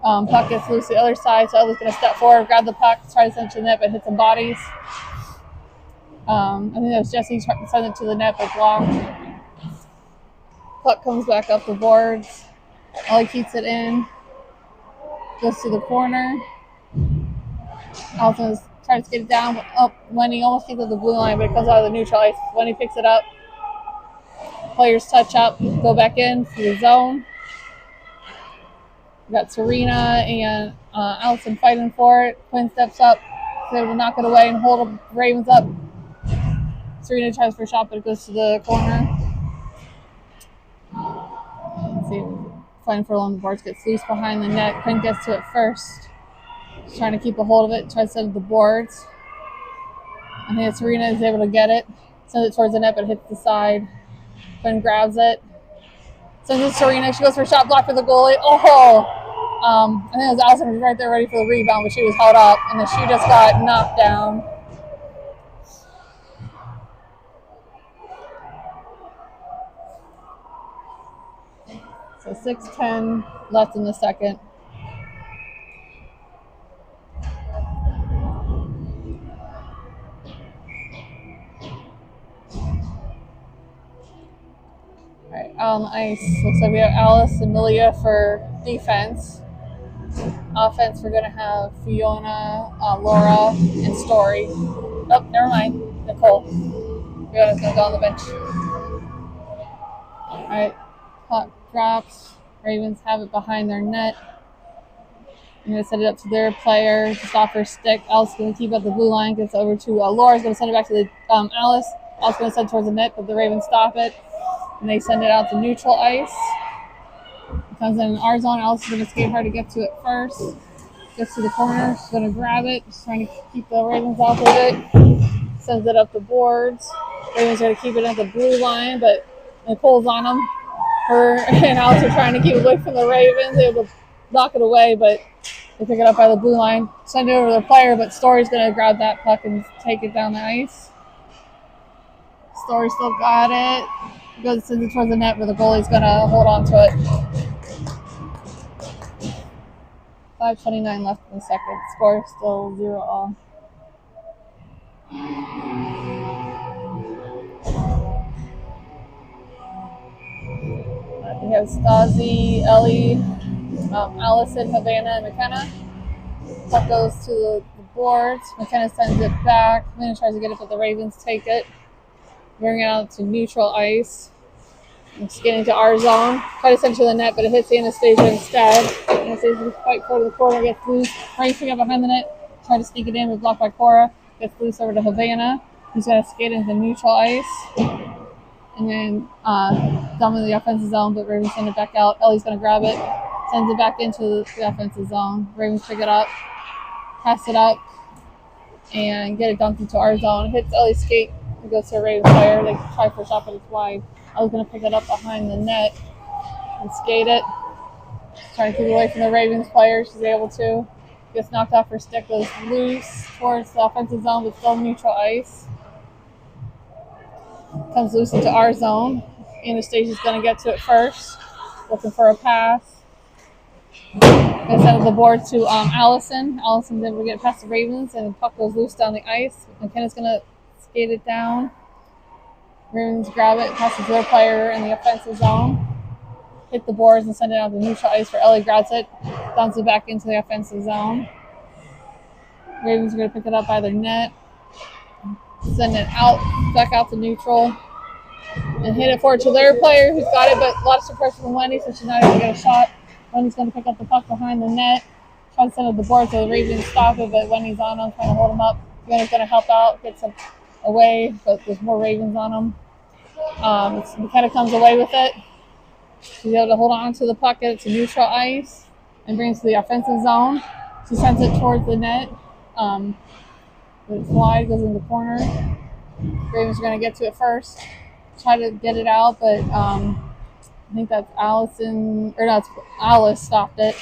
Puck gets loose to the other side, so Ellie's going to step forward, grab the puck, try to send it to the net, but hit some bodies. I think that was Jesse trying to send it to the net, but blocked. Puck comes back up the boards. Ellie keeps it in. Goes to the corner. Allison's trying to skate it down. Lenny almost gets to the blue line, but it comes out of the neutral ice. Lenny picks it up. Players touch up, go back in to the zone. We got Serena and Allison fighting for it. Quinn steps up, is able to knock it away and hold the Ravens up. Serena tries for a shot, but it goes to the corner. Let's see, fighting for along the boards, gets loose behind the net. Quinn gets to it first. She's trying to keep a hold of it, tries to send it to the boards. I think Serena is able to get it, sends it towards the net, but hits the side. Quinn grabs it. Sends it to Serena. She goes for a shot block for the goalie. I think it was Allison was right there ready for the rebound, but she was held up, and then she just got knocked down. So 6:10 left in the second. On the ice, looks like we have Alice and Malia for defense. Offense, we're going to have Fiona, Laura, and Story. Oh, never mind. Nicole. Fiona's going to go on the bench. All right, puck drops. Ravens have it behind their net. I'm going to send it up to their player, just off her stick. Alice is going to keep up the blue line, gets over to Laura's going to send it back to the Alice. Alice going to send it towards the net, but the Ravens stop it. And they send it out to neutral ice. It comes in our zone. Alice is going to skate hard to get to it first. Gets to the corner. She's going to grab it. She's trying to keep the Ravens off of it. Sends it up the boards. Ravens are going to keep it at the blue line, but Nicole's on them. Her and Alice are trying to keep it away from the Ravens. They're able to knock it away, but they pick it up by the blue line. Send it over to the player, but Story's going to grab that puck and take it down the ice. Story still got it. Goes sends it towards the net, where the goalie's going to hold on to it. 5:29 left in the second. Score still 0-all. We have Stasi, Ellie, Allison, Havana, and McKenna. Puck goes to the boards. McKenna sends it back. Havana tries to get it, but the Ravens take it. Bring it out to neutral ice. It's getting to our zone. Try to send it to the net, but it hits Anastasia instead. Anastasia fight for the corner, gets loose. Racing up behind the net. Try to sneak it in, but blocked by Cora. Gets loose over to Havana. He's going to skate into neutral ice. And then down in the offensive zone, but Ravens send it back out. Ellie's going to grab it. Sends it back into the offensive zone. Ravens pick it up. Pass it up. And get it dumped into our zone. Hits Ellie's skate. It goes to a Ravens player. They try for a shot, but it's wide. I was going to pick it up behind the net and skate it. Trying to keep it away from the Ravens player. She's able to. Gets knocked off her stick. Goes loose towards the offensive zone, but still neutral ice. Comes loose into our zone. Anastasia's going to get to it first. Looking for a pass. They send the board to Allison. Allison's able to get past the Ravens, and the puck goes loose down the ice. McKenna's going to skate it down. Ravens grab it, passes to their player in the offensive zone. Hit the boards and send it out to neutral ice for Ellie. Grabs it, dumps it back into the offensive zone. Ravens are going to pick it up by their net. Send it out, back out to neutral, and hit it forward to their player who's got it, but lots of pressure from Wendy, so she's not able to get a shot. Wendy's going to pick up the puck behind the net, try to send it to the board so the Ravens stop it, but Wendy's on him, trying to hold him up. Wendy's going to help out, gets him away, but there's more Ravens on him. McKenna comes away with it. She's able to hold on to the puck, get it to neutral ice, and brings it to the offensive zone. She sends it towards the net. It's wide, goes in the corner. Ravens are going to get to it first. Try to get it out, but I think that's Alice stopped it.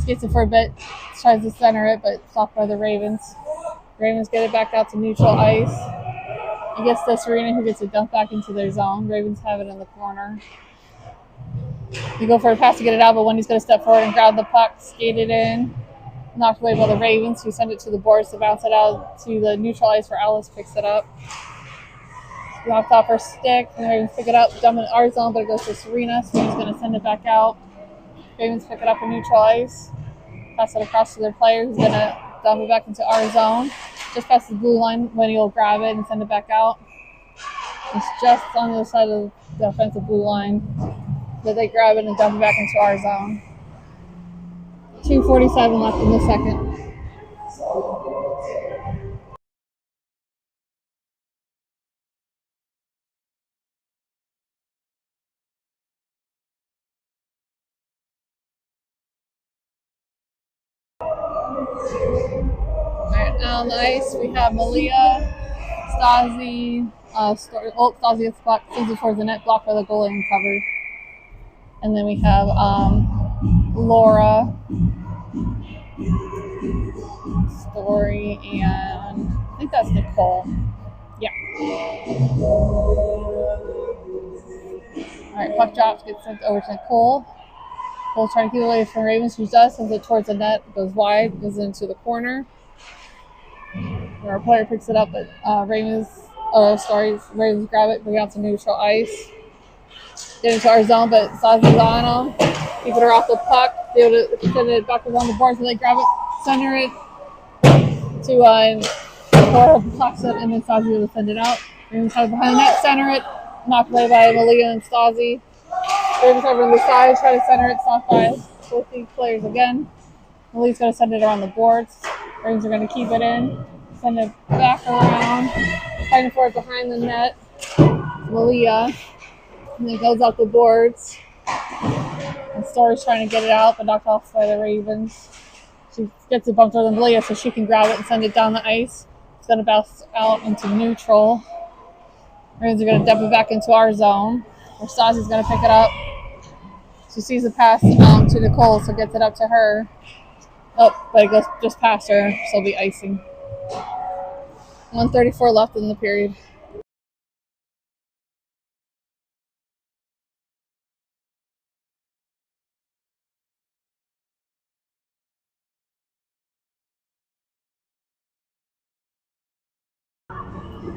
Skates it for a bit, tries to center it, but stopped by the Ravens. Ravens get it back out to neutral ice. I guess the Serena who gets it dumped back into their zone. Ravens have it in the corner. They go for a pass to get it out, but Wendy's going to step forward and grab the puck, skate it in. Knocked away by the Ravens, who send it to the boards to bounce it out to the neutral ice where Alice picks it up. Knocked off her stick, and the Ravens pick it up, dump it in our zone, but it goes to Serena. Serena's going to send it back out. Ravens pick it up in neutral ice, pass it across to their player, who's going to dump it back into our zone. Just past the blue line, Wendy will grab it and send it back out. It's just on the other side of the offensive blue line, but they grab it and dump it back into our zone. 2:47 left in the second. Alright, on the ice we have Malia, Stasi, Stasi gets the puck, sends it towards the net, blocked by the goalie and covered. And then we have Laura, Story, and I think that's Nicole. Yeah. Alright, puck drops, gets sent over to Nicole. Nicole's trying to keep it away from Ravens, who does, sends it towards the net, goes wide, goes into the corner. Where our player picks it up, but Ravens grab it, bring it out to neutral ice. Get into our zone, but Sazi's on them. Keeping her off the puck. Be able to send it back around the boards, and they grab it, center it to Cora blocks it, and then Sazi will send it out. Ravens have it behind the net, center it, knocked away by Malia and Stasi. Ravens over on the side, try to center it, stopped by both these players again. Malia's going to send it around the boards. Ravens are going to keep it in, send it back around, fighting for it behind the net. Malia, and it goes out the boards. And Story's trying to get it out, but knocked off by the Ravens. She gets it bumped over the Malia so she can grab it and send it down the ice. It's going to bounce out into neutral. Ravens are going to dump it back into our zone, where Stasi's going to pick it up. She sees the pass to Nicole, so gets it up to her. Oh, but it goes just past her, so it'll be icing. 1:34 left in the period.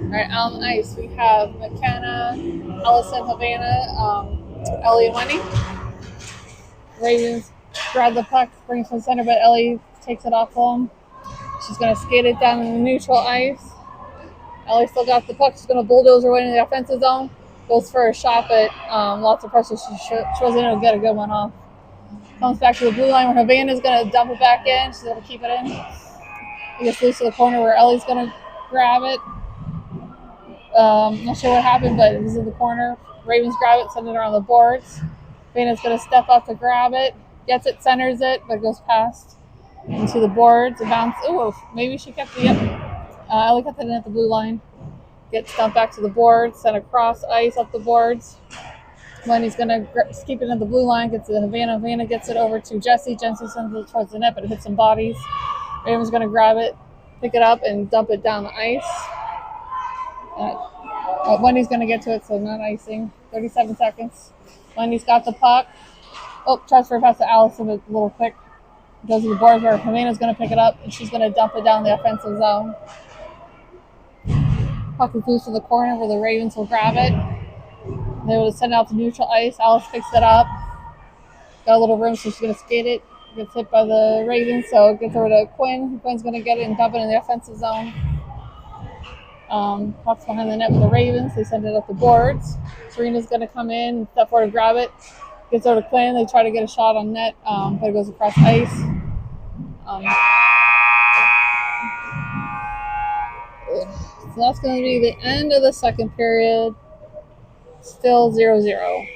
All right, on the ice we have McKenna, Allison, Havana, Ellie, and Wendy. Ravens grab the puck, brings it from the center, but Ellie takes it off them. She's going to skate it down in the neutral ice. Ellie still got the puck. She's going to bulldoze her way into the offensive zone. Goes for a shot, but lots of pressure. She wasn't able to get a good one off. Comes back to the blue line where Havana's going to dump it back in. She's able to keep it in. It gets loose to the corner where Ellie's going to grab it. Not sure what happened, but it was in the corner. Ravens grab it, send it around the boards. Havana's going to step up to grab it. Gets it, centers it, but it goes past into the boards. It bounces. Oh, maybe she kept it. Ellie kept it in at the blue line. Gets dumped back to the boards, sent across ice up the boards. Wendy's going to keep it in the blue line, gets it to Havana. Havana gets it over to Jessie. Jessie sends it towards the net, but it hits some bodies. Raven's going to grab it, pick it up, and dump it down the ice. Wendy's going to get to it, so not icing. 37 seconds. Wendy's got the puck. Oh, tries for a pass to Allison, but a little quick. Goes to the boards where Havana's going to pick it up, and she's going to dump it down the offensive zone. Puck is loose to the corner where the Ravens will grab it. They will send it out to neutral ice. Alice picks it up. Got a little room, so she's going to skate it. Gets hit by the Ravens, so it gets over to Quinn. Quinn's going to get it and dump it in the offensive zone. Puck's behind the net with the Ravens. They send it up the boards. Serena's going to come in, step forward to grab it. Gets over to Quinn. They try to get a shot on net, but it goes across ice. So that's going to be the end of the second period. Still 0-0.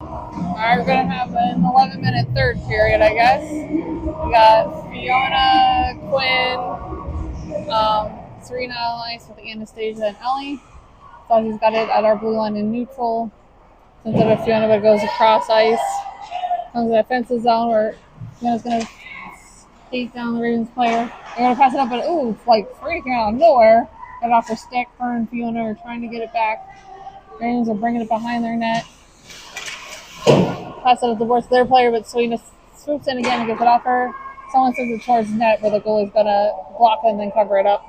Alright, we're going to have an 11-minute third period, I guess. We got Fiona, Quinn, Serena on ice with Anastasia and Ellie. Sazi's got it at our blue line in neutral. Sends it to Fiona, but it goes across ice. Comes to the offensive zone where Fiona's going to skate down the Ravens player. They're going to pass it up, but ooh, it's like freaking out of nowhere. Got off her stick. Her and Fiona are trying to get it back. Ravens are bringing it behind their net. Pass it up the boards to their player, but Serena swoops in again and gets it off her. Someone sends it towards net where the goalie's going to block it and then cover it up.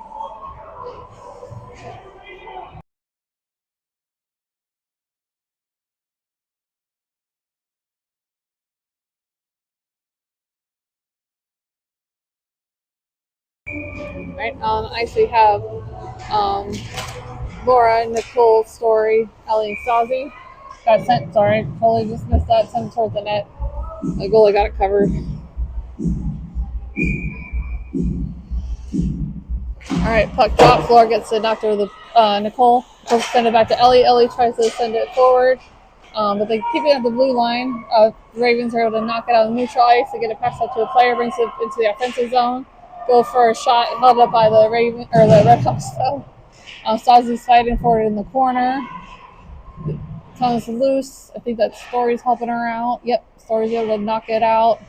Right on the ice we have Laura, Nicole, Story, Ellie, and Sazi. Got sent, sorry, totally just missed that. Sent towards the net. The goalie got it covered. Alright, puck drops. Laura gets it knocked over the Nicole. She'll send it back to Ellie. Ellie tries to send it forward. But they keep it at the blue line. The Ravens are able to knock it out of neutral ice. They get it passed up to a player, brings it into the offensive zone. Go for a shot held up by the Raven or the Red Hawks. So Sazi's fighting for it in the corner. Comes loose. I think that Story's helping her out. Yep, Story's able to knock it out.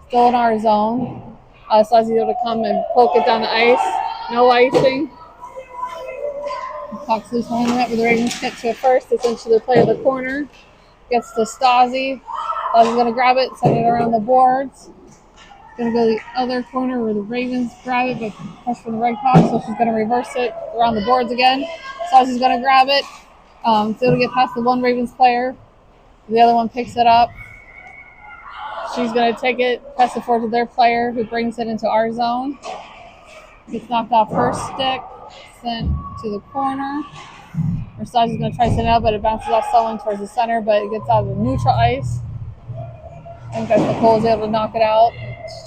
Still in our zone. Sazi's able to come and poke it down the ice. No icing. Puck's loose behind the net with the Ravens get to it first. They send to the player of the corner. Gets to Stasi. Stasi's going to grab it, send it around the boards. Going to go to the other corner where the Ravens grab it, but push from the Red Hawks, so she's going to reverse it around the boards again. Stasi's going to grab it. So it'll get past the one Ravens player. The other one picks it up. She's going to take it, pass it forward to their player, who brings it into our zone. Gets knocked off her stick, sent to the corner. Stasi's going to try to send it out, but it bounces off someone towards the center, but it gets out of the neutral ice. I think that's Nicole's able to knock it out,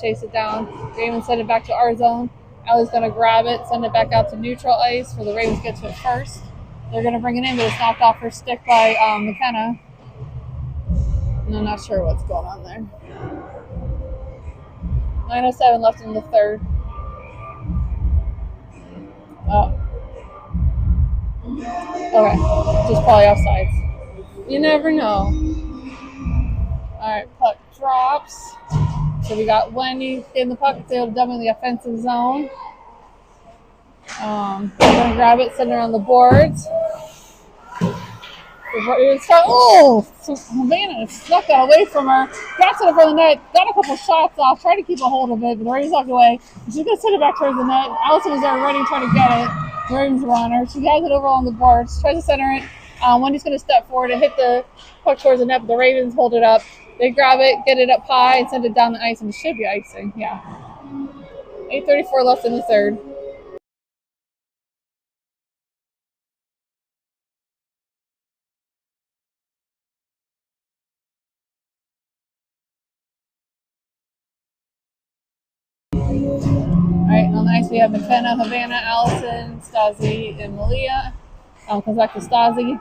chase it down. Ravens send it back to our zone. Ellie's going to grab it, send it back out to neutral ice where the Ravens get to it first. They're going to bring it in, but it's knocked off her stick by McKenna. And I'm not sure what's going on there. 9:07 left in the third. Oh. Okay, just probably offsides. You never know. All right, puck drops. So we got Wendy in the puck. It's able to dump in the offensive zone. We're going to grab it, send her on the boards. Oh, so Havana snuck that away from her. Drops it in front of the net. Got a couple shots off. Tried to keep a hold of it, but the Ravens walked away. She's going to send it back towards the net. Allison was there ready trying to get it. The Ravens were on her. She has it over on the boards. Tries to center it. Wendy's going to step forward and hit the puck towards the net, but the Ravens hold it up. They grab it, get it up high, and send it down the ice, and it should be icing. Yeah. 8:34 left in the third. All right, on the ice we have McKenna, Havana, Allison, Stasi, and Malia. Comes back to Stasi.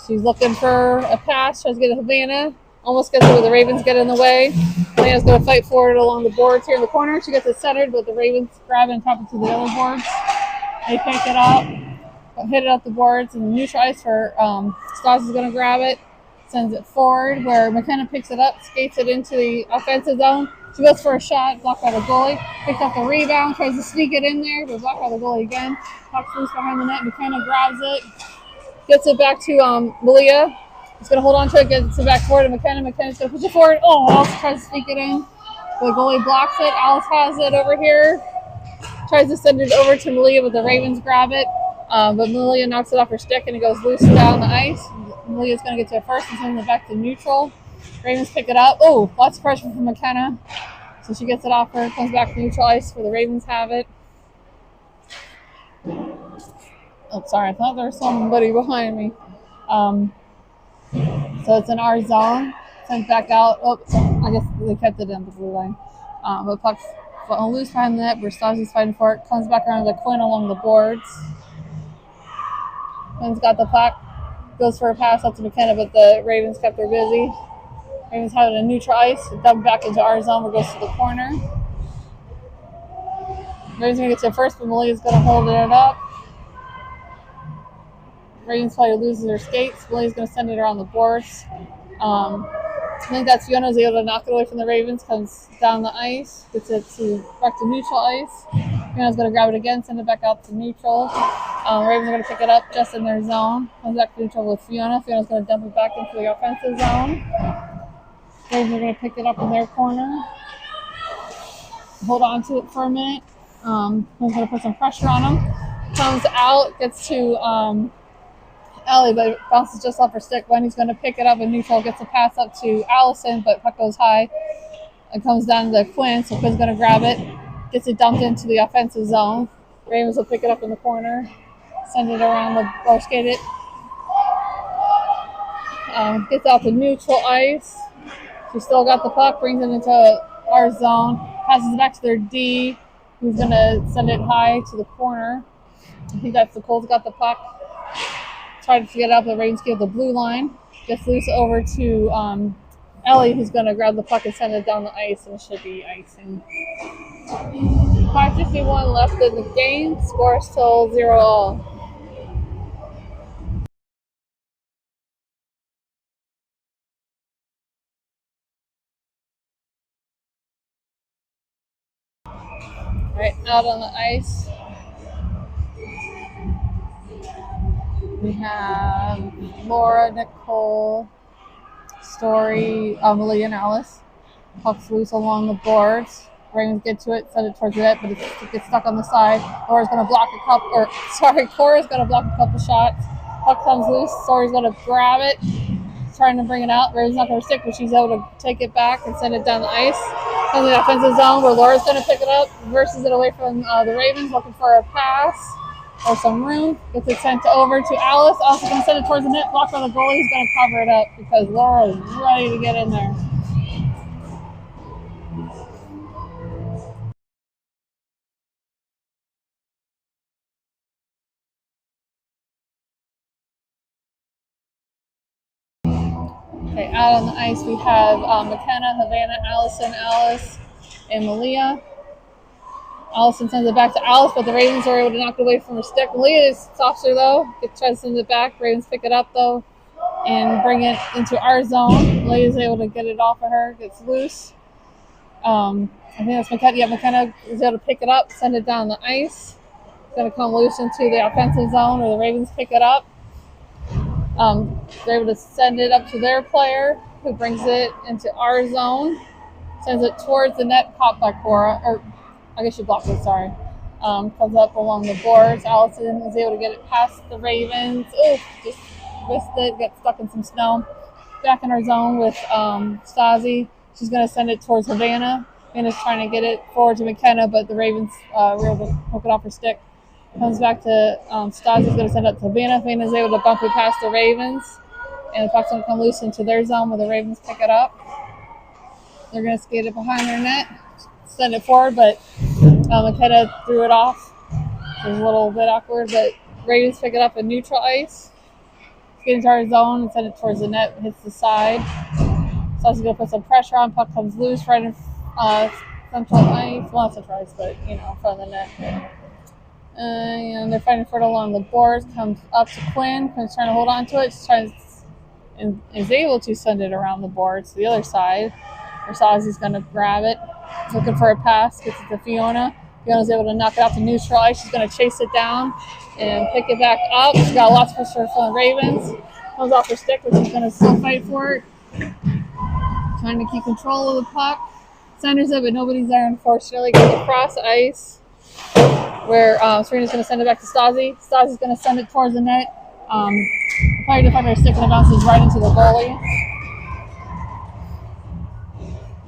She's looking for a pass, tries to get to Havana. Almost gets it, but the Ravens get in the way. Havana's going to fight forward along the boards here in the corner. She gets it centered, but the Ravens grab it and tap it to the other boards. They pick it up, hit it up the boards, and neutral ice for Stasi's going to grab it, sends it forward where McKenna picks it up, skates it into the offensive zone. She goes for a shot, blocked by the goalie. Picks up the rebound, tries to sneak it in there, but blocked by the goalie again. Puck's loose behind the net. McKenna grabs it, gets it back to Malia. He's going to hold on to it, gets it back forward to McKenna. McKenna's going to push it forward. Oh, Alice tries to sneak it in. The goalie blocks it. Alice has it over here. Tries to send it over to Malia, but the Ravens grab it. But Malia knocks it off her stick, and it goes loose down the ice. Malia's going to get to it first and send it back to neutral. Ravens pick it up. Oh, lots of pressure from McKenna. So she gets it off her, comes back to neutral ice where the Ravens have it. Oh, sorry, I thought there was somebody behind me. So it's in our zone. Sent back out. Oh, I guess they kept it in the blue line. But puck's loose behind the net. Stasi's fighting for it. Comes back around to Quinn along the boards. Quinn's got the puck. Goes for a pass up to McKenna, but the Ravens kept her busy. Ravens have it in neutral ice. Dump back into our zone where it goes to the corner. Ravens going to get to it first, but Malia's going to hold it up. Ravens player loses her skates. Malia's going to send it around the boards. I think that's Fiona's able to knock it away from the Ravens. Comes down the ice. Gets it back to neutral ice. Fiona's going to grab it again, send it back out to neutral. Ravens are going to pick it up just in their zone. Comes back to neutral with Fiona. Fiona's going to dump it back into the offensive zone. Ravens are going to pick it up in their corner. Hold on to it for a minute. I'm going to put some pressure on them. Comes out, gets to Ellie, but it bounces just off her stick. Wendy's going to pick it up in neutral, gets a pass up to Allison, but puck goes high. It comes down to Quinn, so Quinn's going to grab it. Gets it dumped into the offensive zone. Ravens will pick it up in the corner. Send it around the or skate it. Gets out to neutral ice. She's still got the puck, brings it into our zone, passes it back to their D, who's going to send it high to the corner. I think that's Nicole's got the puck. Tries to get up, the Ravens get the blue line. Gets loose over to Ellie, who's going to grab the puck and send it down the ice, and it should be icing. 5:51 left in the game. Score still 0-all. Right, out on the ice, we have Laura, Nicole, Story, Malia, and Alice. Puck's loose along the boards. Ravens get to it, send it towards the net, but it gets stuck on the side. Cora's going to block a couple shots. Puck comes loose. Story's going to grab it, trying to bring it out. Ravens not going to stick, but she's able to take it back and send it down the ice. In the offensive zone where Laura's going to pick it up, reverses it away from the Ravens, looking for a pass or some room. Gets it sent over to Alice. Alice is going to send it towards the net, blocked by the goalie. He's going to cover it up because Laura is ready to get in there. Okay, out on the ice we have McKenna, Havana, Allison, Alice, and Malia. Allison sends it back to Alice, but the Ravens are able to knock it away from her stick. Malia stops her though. Tries to send it back. Ravens pick it up though. and bring it into our zone. Leah's able to get it off of her, gets loose. I think that's McKenna. Yeah, McKenna is able to pick it up, send it down the ice. It's going to come loose into the offensive zone where the Ravens pick it up. They're able to send it up to their player, who brings it into our zone, sends it towards the net, caught by Cora, or I guess she blocked it, sorry. Comes up along the boards. Allison is able to get it past the Ravens. Ooh, just missed it, got stuck in some snow. Back in our zone with Stasi. She's going to send it towards Havana. Havana's trying to get it forward to McKenna, but the Ravens were able to hook it off her stick. Comes back to Stasi's going to send it to Havana. Havana's able to bump it past the Ravens. And the puck's going to come loose into their zone where the Ravens pick it up. They're going to skate it behind their net, send it forward, but McKenna threw it off. It was a little bit awkward, but Ravens pick it up in neutral ice. Skate into our zone and send it towards the net, hits the side. Stasi's going to put some pressure on. Puck comes loose right in central ice. Well, not central ice, but, in front of the net. And they're fighting for it along the boards. Comes up to Quinn. Quinn's trying to hold on to it. She's trying and is able to send it around the boards to the other side. Versace's going to grab it. Looking for a pass. Gets it to Fiona. Fiona's able to knock it out to neutral ice. She's going to chase it down and pick it back up. She's got lots of pressure from the Ravens. Comes off her stick, but she's going to still fight for it. Trying to keep control of the puck. Centers it, but nobody's there, unfortunately. Goes across ice, where Serena's going to send it back to Stasi. Stasi's going to send it towards the net. Player defender stick, and it bounces right into the goalie.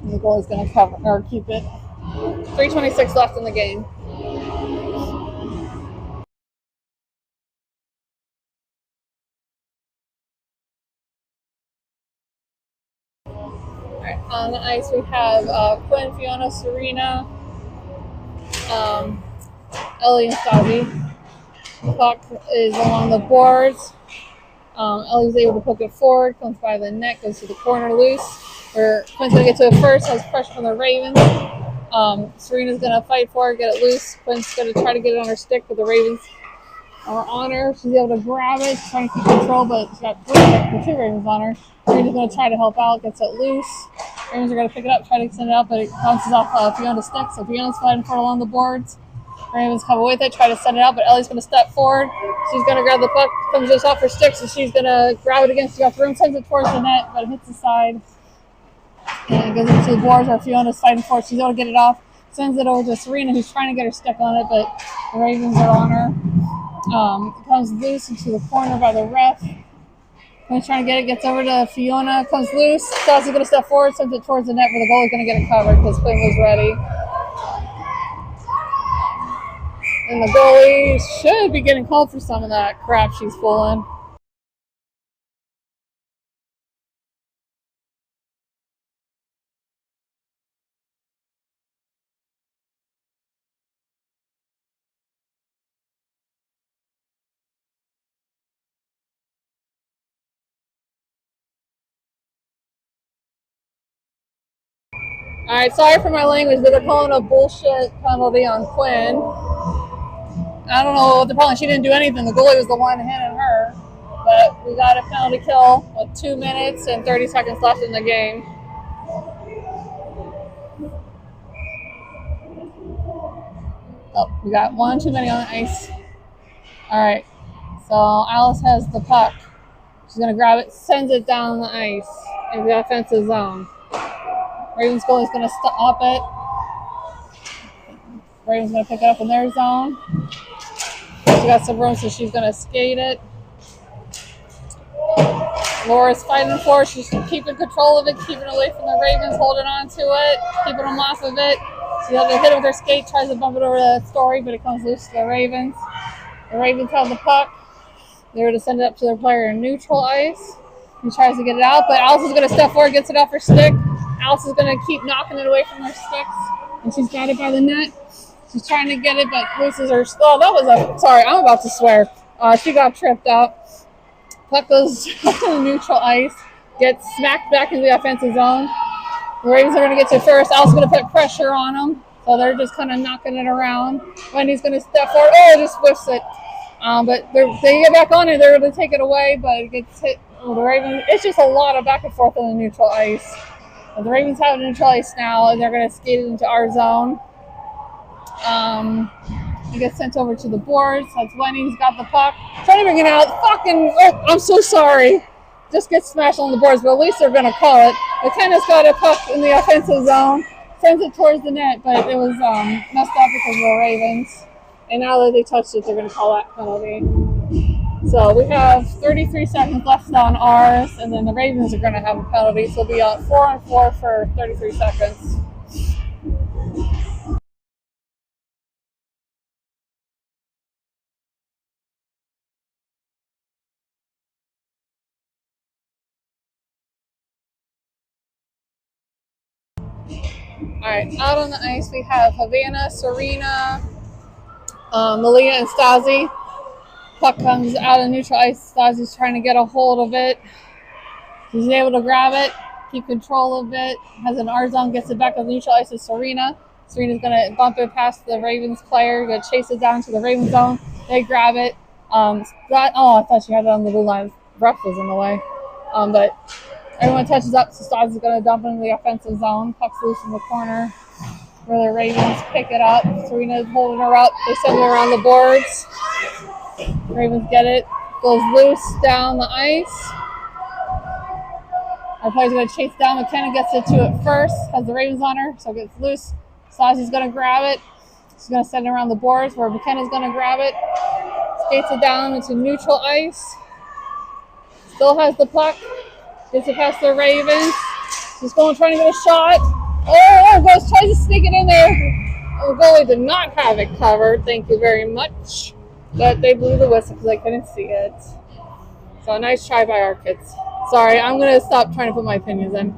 And the goalie's going to cover or keep it. 3:26 left in the game. All right, on the ice we have Quinn, Fiona, Serena, Ellie, and Stasi. The puck is along the boards. Ellie's able to poke it forward, comes by the net, goes to the corner loose. Where Quinn's going to get to it first, has pressure from the Ravens. Serena's going to fight for it, get it loose. Quinn's going to try to get it on her stick, but the Ravens are on her. She's able to grab it, she's trying to keep control, but she's got two Ravens on her. Serena's going to try to help out, gets it loose. Ravens are going to pick it up, try to extend it out, but it bounces off Fiona's stick, so Fiona's fighting for it along the boards. Ravens come with it, try to send it out, but Ellie's going to step forward. She's going to grab the puck, comes just off her stick, so she's going to grab it against the room, sends it towards the net, but it hits the side. And it goes into the boards where Fiona's fighting for it. She's able to get it off, sends it over to Serena, who's trying to get her stick on it, but the Ravens are on her. It comes loose into the corner by the ref. Quinn's trying to get it, gets over to Fiona, comes loose. Stasi's going to step forward, sends it towards the net, where the goalie's going to get it covered because Quinn was ready. And the goalie should be getting called for some of that crap she's pulling. All right, sorry for my language, but they're calling a bullshit penalty on Quinn. I don't know what the problem. She didn't do anything. The goalie was the one hitting her. But we got a penalty kill with 2 minutes and 30 seconds left in the game. Oh, we got one too many on the ice. All right, so Alice has the puck. She's going to grab it, sends it down the ice in the offensive zone. Ravens goalie's going to stop it. Ravens going to pick it up in their zone. She got some room, so she's going to skate it. Laura's fighting for it. She's keeping control of it, keeping away from the Ravens, holding on to it, keeping them off of it. She's able to hit it with her skate, tries to bump it over to Story, but it comes loose to the Ravens. The Ravens have the puck. They're going to send it up to their player in neutral ice. He tries to get it out, but Alice is going to step forward, gets it off her stick. Alice is going to keep knocking it away from her sticks, and she's got it by the net. She's trying to get it, but loses her. Oh, that was a. Sorry, I'm about to swear. She got tripped up. Puck goes to neutral ice, gets smacked back into the offensive zone. The Ravens are going to get to first. Alice is going to put pressure on them, so they're just kind of knocking it around. Wendy's going to step forward. Oh, just whiffs it. But they get back on it. They're going to take it away, but it gets hit the Ravens, it's just a lot of back and forth on the neutral ice. But the Ravens have neutral ice now, and they're going to skate it into our zone. It gets sent over to the boards. That's Wenning's got the puck. Trying to bring it out. I'm so sorry. Just gets smashed on the boards, but at least they're going to call it. McKenna's got a puck in the offensive zone. Sends it towards the net, but it was messed up because of the Ravens. And now that they touched it, they're going to call that penalty. So we have 33 seconds left on ours, and then the Ravens are going to have a penalty. So it'll be 4-on-4 for 33 seconds. All right, out on the ice we have Havana, Serena, Malia, and Stasi. Puck comes out of neutral ice. Stasi's trying to get a hold of it. He's able to grab it, keep control of it. Has an R zone, gets it back on neutral ice to Serena. Serena's going to bump it past the Ravens player, going to chase it down to the Ravens zone. They grab it. I thought she had it on the blue line. Breath was in the way. But everyone touches up, so Stasi's going to dump it into the offensive zone. Puck's loose in the corner where the Ravens pick it up. Serena's holding her up. They send her around the boards. Ravens get it. Goes loose down the ice. Our player's going to chase down. McKenna gets it to it first. Has the Ravens on her, so it gets loose. Stasi's going to grab it. She's going to send it around the boards where McKenna's going to grab it. Skates it down into neutral ice. Still has the puck. Gets it past the Ravens. She's trying to get a shot. Tries to sneak it in there. The goalie did not have it covered. Thank you very much. But they blew the whistle because I couldn't see it. So a nice try by our kids. Sorry, I'm going to stop trying to put my opinions in.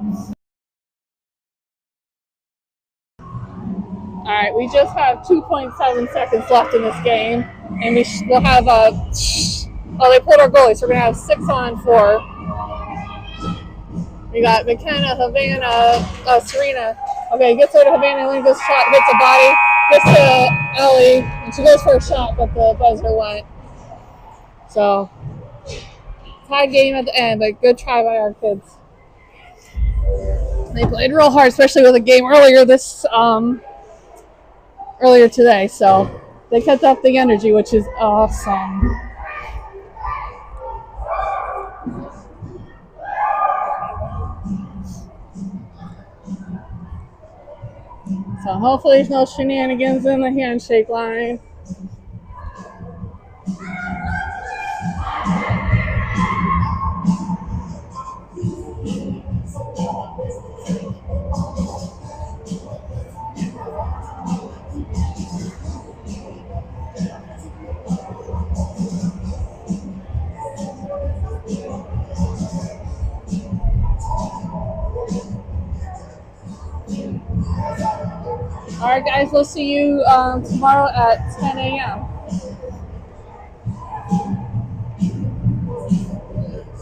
All right, we just have 2.7 seconds left in this game. And we'll have they pulled our goalie, so we're going to have 6-on-4. We got McKenna, Havana, Serena. Okay, gets her to Havana, and goes shot, hits the body, gets to Ellie, and she goes for a shot, but the buzzer went. So, tied game at the end, but good try by our kids. They played real hard, especially with a game earlier today. So they kept up the energy, which is awesome. So hopefully there's no shenanigans in the handshake line. All right, guys, we'll see you tomorrow at 10 a.m.